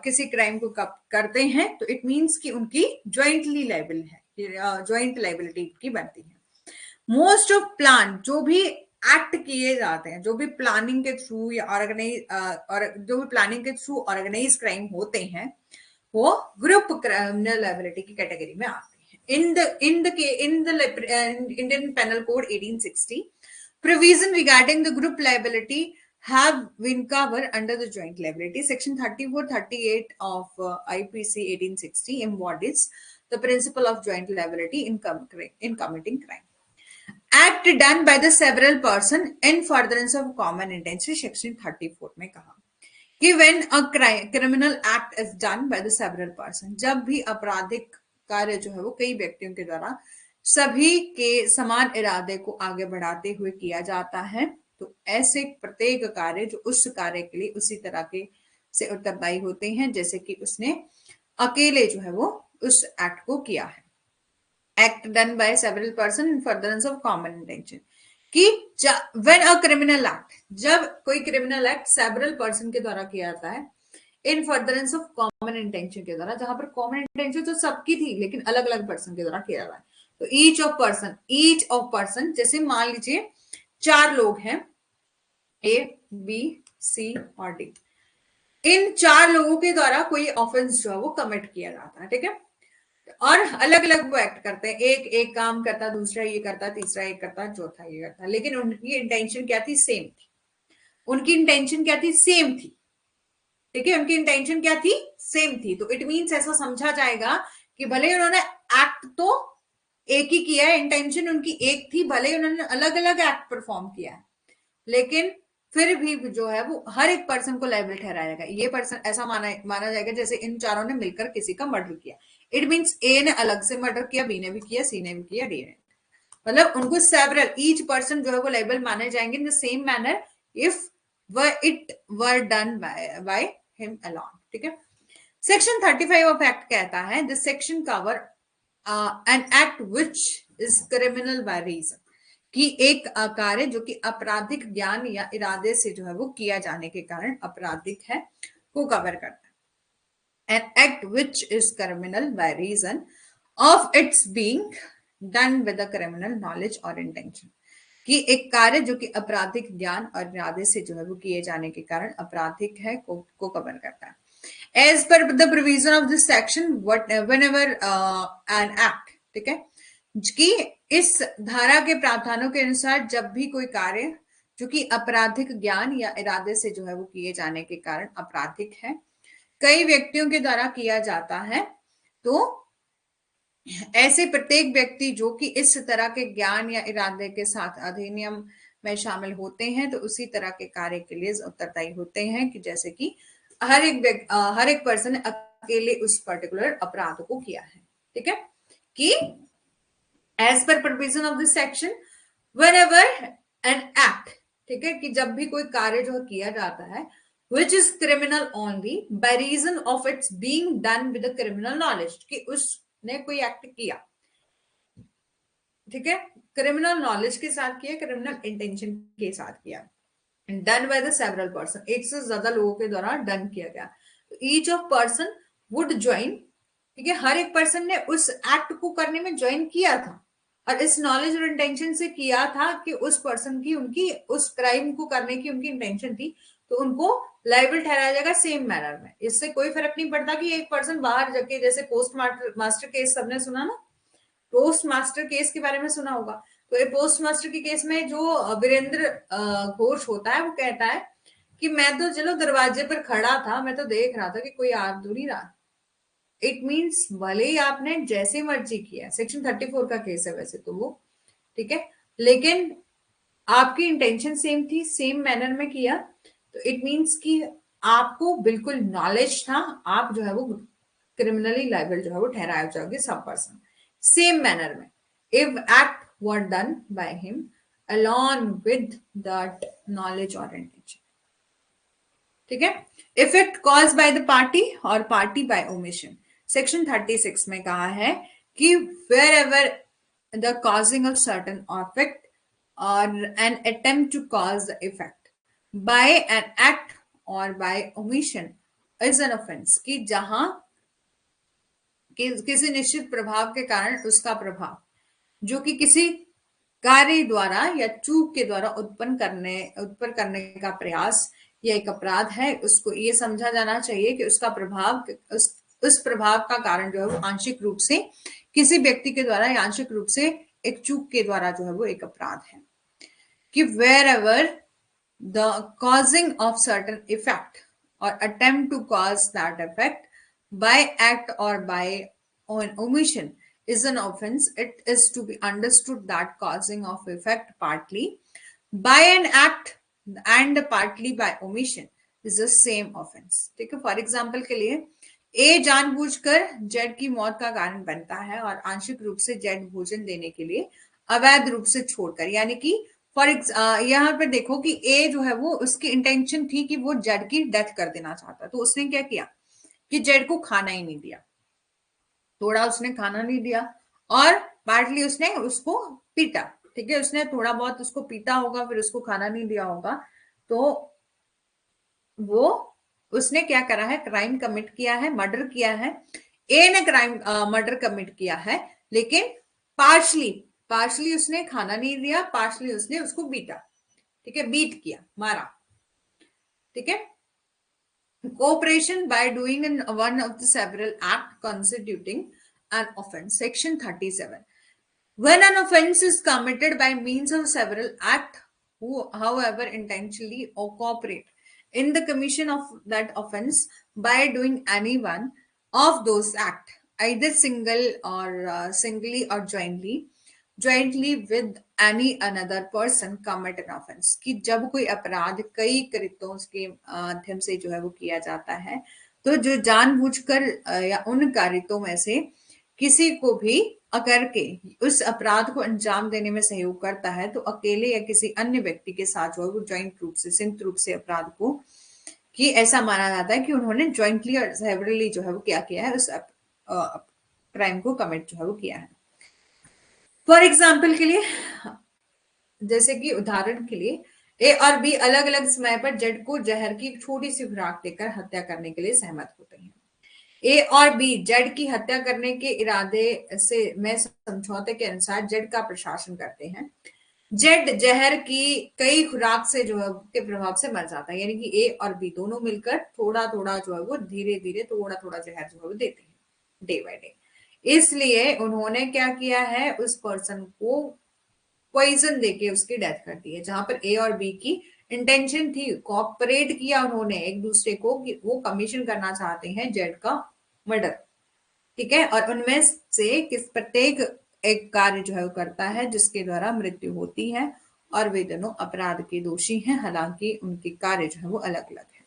किसी क्राइम को करते हैं तो इट मींस कि उनकी ज्वाइंटली लायबल है, ज्वाइंट लायबिलिटी की बनती है। मोस्ट ऑफ प्लान जो भी एक्ट किए जाते हैं, जो भी प्लानिंग के थ्रू या जो भी प्लानिंग के थ्रू ऑर्गेनाइज क्राइम होते हैं वो ग्रुप क्रिमिनल लायबिलिटी की कैटेगरी में आते हैं। in the Indian Penal Code 1860 provision regarding the group liability have been covered under the joint liability. Section 3438 of IPC 1860 embodies the principle of joint liability in committing crime. Act done by the several person in furtherance of common intention, section 34 में कहा कि when a criminal act is done by the several person, जब भी आपराधिक कार्य जो है वो कई व्यक्तियों के द्वारा सभी के समान इरादे को आगे बढ़ाते हुए किया जाता है, तो ऐसे प्रत्येक कार्य जो उस कार्य के लिए उसी तरह के से उत्तरदायी होते हैं जैसे कि उसने अकेले जो है वो उस एक्ट को किया है। Act done by several person in furtherance of common intention कि व्हेन अ क्रिमिनल एक्ट, जब कोई क्रिमिनल एक्ट सेवरल पर्सन के द्वारा किया जाता है इन फर्दरेंस ऑफ कॉमन इंटेंशन के द्वारा, जहां पर कॉमन इंटेंशन तो सबकी थी लेकिन अलग अलग पर्सन के द्वारा किया जाता है। तो ईच ऑफ पर्सन जैसे मान लीजिए 4 लोग हैं ए बी सी और डी, इन 4 लोगों के द्वारा कोई ऑफेंस जो है वो कमिट किया जाता है, ठीक है, और अलग अलग वो एक्ट करते हैं, एक काम करता, दूसरा ये करता, तीसरा ये करता, चौथा ये करता, लेकिन उनकी इंटेंशन क्या थी? सेम थी। उनकी इंटेंशन क्या थी? सेम थी, ठीक है, उनकी इंटेंशन क्या थी? सेम थी। तो इट मींस ऐसा समझा जाएगा कि भले उन्होंने एक्ट तो एक ही किया है, इंटेंशन उनकी एक थी, भले उन्होंने अलग अलग एक्ट परफॉर्म किया है, लेकिन फिर भी जो है वो हर एक पर्सन को लायबल ठहराया जाएगा। ये पर्सन ऐसा माना जाएगा जैसे इन चारों ने मिलकर किसी का मर्डर किया। इट मींस ए ने अलग से मर्डर किया, बी ने भी किया, सी ने भी किया, डी ने, मतलब उनको सेवरल ईच पर्सन जो है वो लायबल माने जाएंगे in the same manner if it were done by him alone, ठीक है। सेक्शन 35 ऑफ एक्ट कहता है this section cover an act which is criminal by reason, कि एक कार्य जो कि आपराधिक ज्ञान या इरादे से जो है वो किया जाने के कारण आपराधिक है को कवर करता है। An act which is criminal by reason of its being done with a criminal knowledge और इंटेंशन, कि एक कार्य जो कि आपराधिक ज्ञान और इरादे से जो है वो किए जाने के कारण आपराधिक है को कवर करता है। As per the provision of this section whenever an act, ठीक है, कि इस धारा के प्रावधानों के अनुसार जब भी कोई कार्य जो कि आपराधिक ज्ञान या इरादे से जो है वो किए जाने के कारण आपराधिक है, कई व्यक्तियों के द्वारा किया जाता है, तो ऐसे प्रत्येक व्यक्ति जो कि इस तरह के ज्ञान या इरादे के साथ अधिनियम में शामिल होते हैं तो उसी तरह के कार्य के लिए उत्तरदायी होते हैं, कि जैसे कि हर एक पर्सन ने अकेले उस पर्टिकुलर अपराध को किया है, ठीक है, कि as per provision of this section whenever an act, ठीक है, कि जब भी कोई कार्य जो किया जाता है which is criminal only by reason of its being done with a criminal knowledge, कि उसने कोई एक्ट किया, ठीक है, क्रिमिनल नॉलेज के साथ किया, क्रिमिनल इंटेंशन के साथ किया, done by the several person, एक से ज्यादा लोगों के द्वारा डन किया गया, each of person would join, ठीक है, हर एक पर्सन ने उस एक्ट को करने में ज्वाइन किया था और इस नॉलेज और इंटेंशन से किया था कि उस पर्सन की उनकी उस क्राइम को करने की उनकी इंटेंशन थी, तो उनको लायबल ठहराया जाएगा सेम मैनर में। इससे कोई फर्क नहीं पड़ता कि एक पर्सन बाहर जाके, जैसे पोस्ट मास्टर केस सबने सुना ना, पोस्ट मास्टर केस के बारे में सुना होगा, तो ये पोस्ट मास्टर के केस में जो वीरेंद्र घोष होता है वो कहता है कि मैं तो चलो दरवाजे पर खड़ा था, मैं तो देख रहा था कि कोई आ तो नहीं रहा, इट मीन्स भले ही आपने जैसे मर्जी किया, सेक्शन 34 का केस है वैसे तो वो, ठीक है, लेकिन आपकी इंटेंशन सेम थी, सेम मैनर में किया, तो इट मीन्स कि आपको बिल्कुल नॉलेज था, आप जो है वो क्रिमिनली लायबल जो है वो ठहराए जाओगे सब पर्सन सेम मैनर में, if act were done by him along with that knowledge or intention, ठीक है। Effect cause by the party और पार्टी बाय ओमिशन, सेक्शन 36 में कहा है कि wherever the causing of certain effect और an attempt to cause the effect by an act और by omission is an offence, कि जहां किसी निश्चित प्रभाव के कारण उसका प्रभाव जो कि किसी कार्य द्वारा या चूक के द्वारा उत्पन्न करने का प्रयास या एक अपराध है, उसको ये समझा जाना चाहिए कि उसका प्रभाव उस प्रभाव का कारण जो है वो आंशिक रूप से किसी व्यक्ति के द्वारा या आंशिक रूप से एक चूक के द्वारा जो है वो एक अपराध है, कि wherever the causing of certain effect or attempt to cause that effect by act or by omission is an offense, it is to be understood that causing of effect partly by an act and partly by omission is the same offense, ठीक है। फॉर एग्जाम्पल के लिए ए जानबूझकर जेड की मौत का कारण बनता है और आंशिक रूप से जेड भोजन देने के लिए अवैध रूप से छोड़कर, यानी कि फॉर यहाँ पर देखो कि ए जो है वो उसकी इंटेंशन थी कि वो जेड की डेथ कर देना चाहता, तो उसने क्या किया कि जेड को खाना ही नहीं दिया, थोड़ा उसने खाना नहीं दिया और पार्टली उसने उसको पीटा, ठीक है, उसने थोड़ा बहुत उसको पीटा होगा, फिर उसको खाना नहीं दिया होगा, तो वो उसने क्या करा है, क्राइम कमिट किया है, मर्डर किया है। ए ने क्राइम मर्डर कमिट किया है, लेकिन पार्शली उसने खाना नहीं दिया, पार्शली उसने उसको बीटा, ठीक है, बीट किया, मारा, ठीक है। Cooperation by doing in one of the several act constituting an offence, section 37, when an offense is committed by means of several acts, who however intentionally or cooperate in the commission of that offense by doing any one of those acts, either singly or jointly with any another person commit an offense, कि जब कोई अपराध कई कृत्यों के माध्यम से जो है वो किया जाता है, तो जो जानबूझकर या उन कारितों में से किसी को भी अगर के उस अपराध को अंजाम देने में सहयोग करता है, तो अकेले या किसी अन्य व्यक्ति के साथ जो है वो ज्वाइंट रूप से संयुक्त रूप से अपराध को, कि ऐसा माना जाता है कि उन्होंने ज्वाइंटली और सेवरली जो है वो क्या किया है, उस क्राइम को कमिट जो है वो किया है। फॉर एग्जाम्पल के लिए, जैसे कि उदाहरण के लिए ए और बी अलग अलग समय पर जेड को जहर की एक छोटी सी खुराक देकर हत्या करने के लिए सहमत होते हैं। ए और बी जेड की हत्या करने के इरादे से में समझौते के अनुसार जेड का प्रशासन करते हैं। जेड जहर की कई खुराक से जो है के प्रभाव से मर जाता है, यानी कि ए और बी दोनों मिलकर थोड़ा थोड़ा जो है वो धीरे धीरे थोड़ा थोड़ा जहर जो है वो देते हैं डे बाय डे। इसलिए उन्होंने क्या किया है, उस पर्सन को पॉइजन देके उसकी डेथ कर दी है, जहां पर ए और बी की इंटेंशन थी, कोऑपरेट किया उन्होंने एक दूसरे को कि वो कमीशन करना चाहते हैं जेड का मर्डर, ठीक है, और उनमें से किस प्रत्येक एक कार्य जो है वो करता है जिसके द्वारा मृत्यु होती है, और वे दोनों अपराध के दोषी हैं, हालांकि उनके कार्य जो है वो अलग अलग है।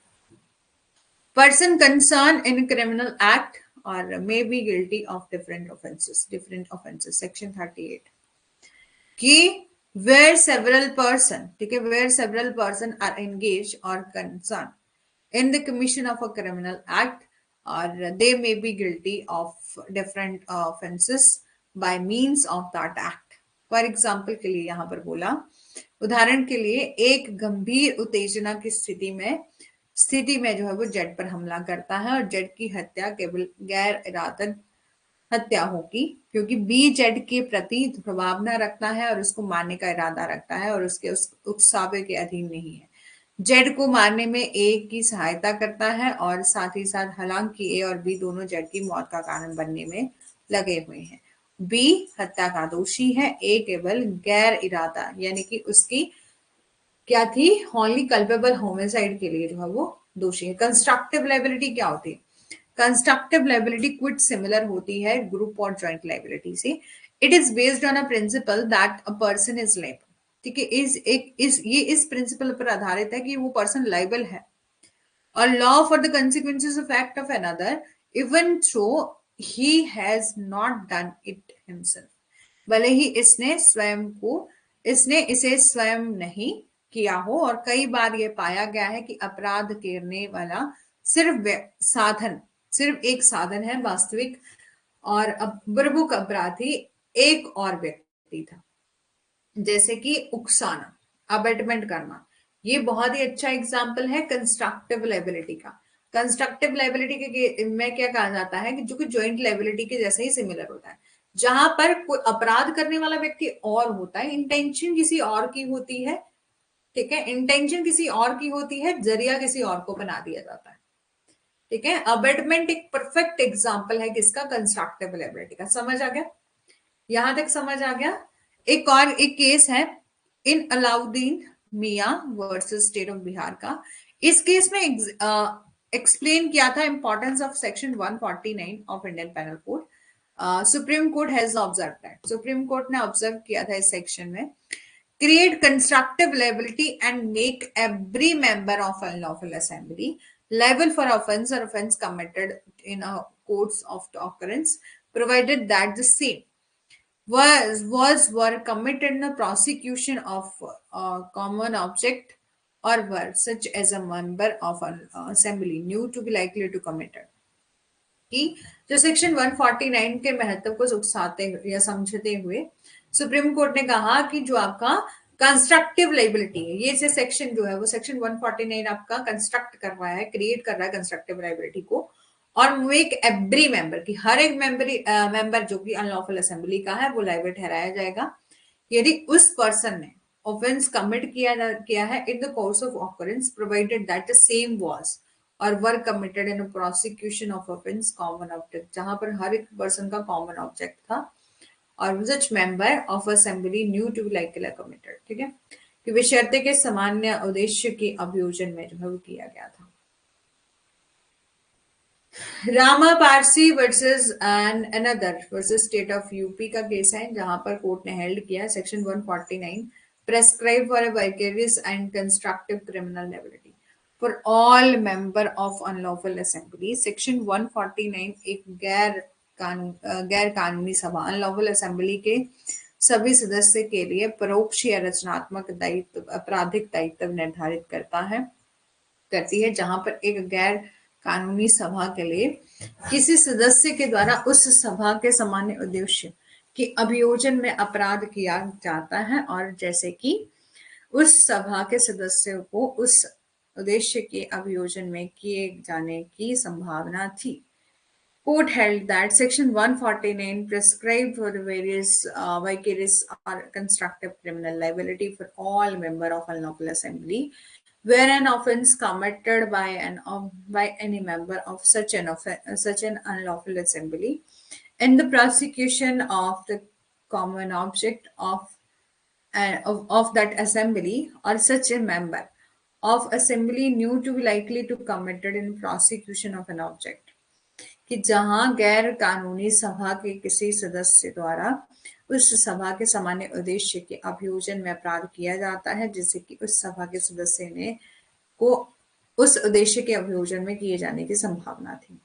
Person concern in criminal act और may be guilty of different offences, section 38, कि where several person, ठीक है, where several person are engaged or concerned in the commission of a criminal act or they may be guilty of different offenses by means of that act। For example के लिए यहाँ पर बोला, उदाहरण के लिए एक गंभीर उत्तेजना की स्थिति में जो है वो जेड पर हमला करता है और जेड की हत्या केवल गैर इरादत हत्या होगी, क्योंकि बी जेड के प्रति प्रभावना रखता है और उसको मारने का इरादा रखता है और उसके उस उकसावे के अधीन नहीं है। जेड को मारने में ए की सहायता करता है और साथ ही साथ, हालांकि ए और बी दोनों जेड की मौत का कारण बनने में लगे हुए हैं। बी हत्या का दोषी है, ए केवल गैर इरादा, यानी कि उसकी क्या थी, ओनली कल्पेबल होमिसाइड के लिए जो है वो दोषी है। कंस्ट्रक्टिव लायबिलिटी क्या होती है? कंस्ट्रक्टिव लायबिलिटी क्विट सिमिलर होती है ग्रुप और जॉइंट लायबिलिटी से. It is based on a principal that a person is liable. ठीक है, ये इस प्रिंसिपल पर आधारित है कि वो पर्सन लायबल है. A law for the consequences of act of another, even though he has not done it himself. भले ही इसने इसे स्वयं नहीं किया हो. और कई बार यह पाया गया है कि अपराध करने वाला सिर्फ एक साधन है. वास्तविक और प्रमुख अपराधी एक और व्यक्ति था. जैसे कि उकसाना, अबेटमेंट करना, ये बहुत ही अच्छा एग्जाम्पल है कंस्ट्रक्टिव लायबिलिटी का. कंस्ट्रक्टिव लायबिलिटी के में क्या कहा जाता है कि जो कि ज्वाइंट लायबिलिटी के जैसे ही सिमिलर होता है, जहां पर कोई अपराध करने वाला व्यक्ति और होता है, इंटेंशन किसी और की होती है. ठीक है, इंटेंशन किसी और की होती है, जरिया किसी और को बना दिया जाता है. ठीक है, अबेटमेंट एक परफेक्ट एग्जाम्पल है किसका, कंस्ट्रक्टिव लायबिलिटी का. समझ आ गया, यहां तक समझ आ गया. एक केस है in Allauddin Miyan versus state of Bihar का. इस केस में एक्सप्लेन किया था importance of section 149 of Indian penal code. Supreme court has observe that, supreme court ने ऑब्जर्व किया था इस सेक्शन में, create constructive liability and make every member of unlawful assembly liable for offense or offense committed in a course of occurrence, provided that the same were committed in the prosecution of common object or were such as a member of an assembly knew to be likely to commit it. कि जो सेक्शन 149 के महत्व को उकसाते या समझते हुए सुप्रीम कोर्ट ने कहा कि जो आपका कंस्ट्रक्टिव लायबिलिटी है, ये सेक्शन जो है वो सेक्शन 149 आपका कंस्ट्रक्ट कर रहा है, क्रिएट कर रहा है कंस्ट्रक्टिव लायबिलिटी को. और मेक एवरी मेंबर की हर एक मेंबर जो कि अनलॉफुल असेंबली का है वो लायबल ठहराया जाएगा यदि उस पर्सन ने ऑफेंस कमिट किया है in the course of occurrence, provided that the same was और were committed in prosecution of offence common object, जहां पर हर एक पर्सन का कॉमन ऑब्जेक्ट था और such member of assembly knew to be likely committed. ठीक है, कि विषयते के सामान्य उद्देश्य के अभियोजन में जो है वो किया गया था. Rama Parsi versus another versus state of UP का केस है, जहां पर कोर्ट ने हेल्ड किया section 149 prescribe for a vicarious and constructive criminal liability for all member of unlawful assembly. Section 149 एक गैर कानूनी सभा अनलॉफुल असेंबली के सभी सदस्य के लिए परोक्ष या रचनात्मक दायित्व आपराधिक दायित्व निर्धारित करती है, जहां पर एक गैर कानूनी सभा के लिए किसी सदस्य के द्वारा उस सभा के सामान्य उद्देश्य के अभियोजन में अपराध किया जाता है और जैसे कि उस सभा के सदस्यों को उस उद्देश्य के अभियोजन में किए जाने की संभावना थी. Court held that Section 149 prescribed for the various vicarious or constructive criminal liability for all member of unlawful assembly, where an offence committed by any member of such an unlawful assembly in the prosecution of the common object of that assembly or such a member of assembly knew to be likely to committed in prosecution of an object. कि जहां गैर कानूनी सभा के किसी सदस्य द्वारा उस सभा के सामान्य उद्देश्य के अभियोजन में अपराध किया जाता है जिससे कि उस सभा के सदस्य ने को उस उद्देश्य के अभियोजन में किए जाने की संभावना थी.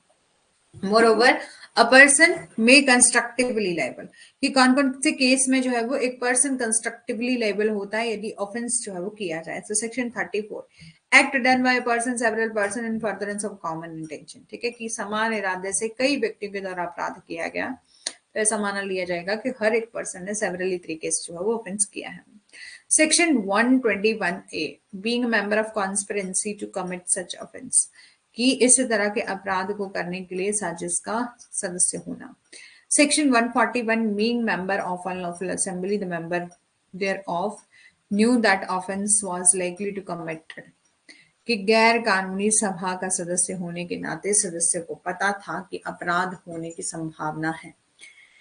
मोरओवर अ पर्सन मे कंस्ट्रक्टिवली लायबल, कि कौन कौन से केस में जो है वो एक पर्सन कंस्ट्रक्टिवली लायबल होता है यदि ऑफेंस जो है वो किया जाए. तो section 34 act done by person several person in furtherance of common intention. ठीक है, कि समान इरादे से कई व्यक्तियों के द्वारा अपराध किया गया, तो ऐसा माना लिया जाएगा कि हर एक पर्सन ने सेवरली तरीके से जो है वो ऑफेंस किया है. Section 121A being a member of conspiracy to commit such offence, कि इस तरह के अपराध को करने के लिए साजिश का सदस्य होना. Section 141 being member of unlawful assembly the member thereof knew that offense was likely to committed, कि गैर कानूनी सभा का सदस्य होने के नाते सदस्य को पता था कि अपराध होने की संभावना है.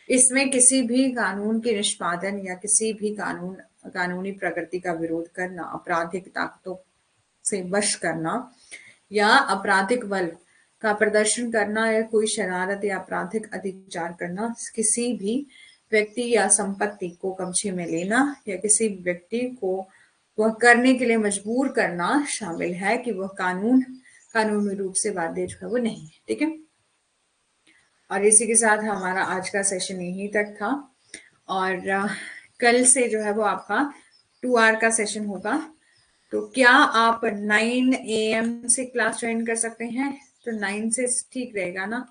इसमें किसी भी कानून के निष्पादन या किसी भी कानूनी प्रकृति का विरोध करना, आपराधिक ताकतों से वश करना या आपराधिक बल का प्रदर्शन करना या कोई शरारत या आपराधिक अत्याचार करना, किसी भी व्यक्ति या संपत्ति को कब्जे में लेना या किसी व्यक्ति को वह करने के लिए मजबूर करना शामिल है कि वह कानूनी रूप से बाध्य जो है वो नहीं है। ठीक है, और इसी के साथ हमारा आज का सेशन यहीं तक था, और कल से जो है वो आपका 2 आवर का सेशन होगा। तो क्या आप 9 AM से क्लास ज्वाइन कर सकते हैं? तो 9 से ठीक रहेगा ना,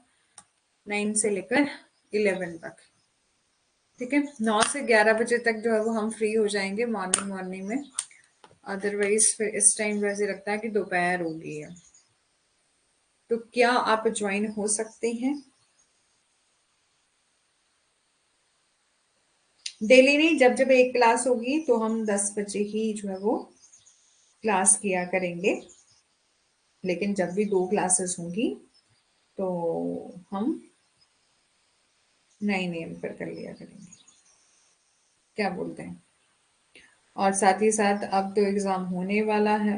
9 से लेकर 11 तक। ठीक है, 9 से 11 बजे तक जो है वो हम फ्री हो जाएंगे मॉर्निंग में। अदरवाइज फिर इस टाइम वैसे लगता है कि दोपहर हो गई है। तो क्या आप ज्वाइन हो सकते हैं? डेली नहीं, जब जब एक क्लास होगी तो हम 10 बजे ही जो है वो क्लास किया करेंगे, लेकिन जब भी 2 क्लासेस होंगी तो हम 9 AM पर कर लिया करेंगे। क्या बोलते हैं? और साथ ही साथ अब तो एग्जाम होने वाला है,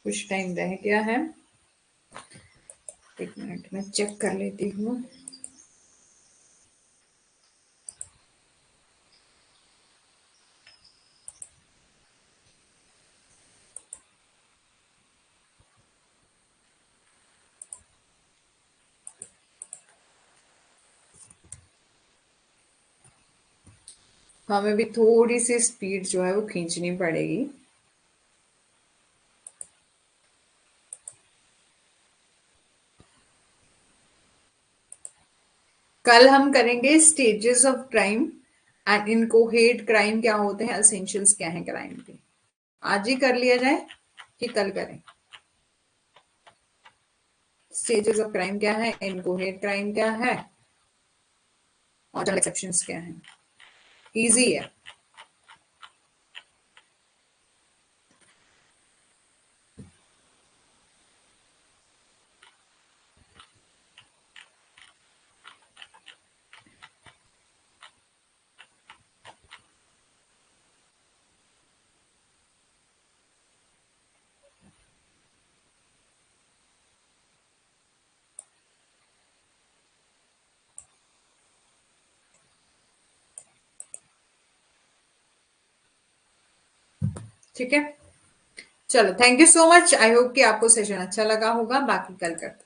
कुछ टाइम रह गया है। एक मिनट में चेक कर लेती हूँ। हमें भी थोड़ी सी स्पीड जो है वो खींचनी पड़ेगी। कल हम करेंगे stages of crime and inchoate crime क्या होते हैं, एसेंशियल्स क्या है क्राइम के। आज ही कर लिया जाए कि कल करें? स्टेजेस ऑफ क्राइम क्या है, इनकोहेट क्राइम क्या है, और जनरल एक्सेप्शंस क्या है। इजी है। ठीक है, चलो, thank you so much. I hope कि आपको सेशन अच्छा लगा होगा। बाकी कल करते हैं।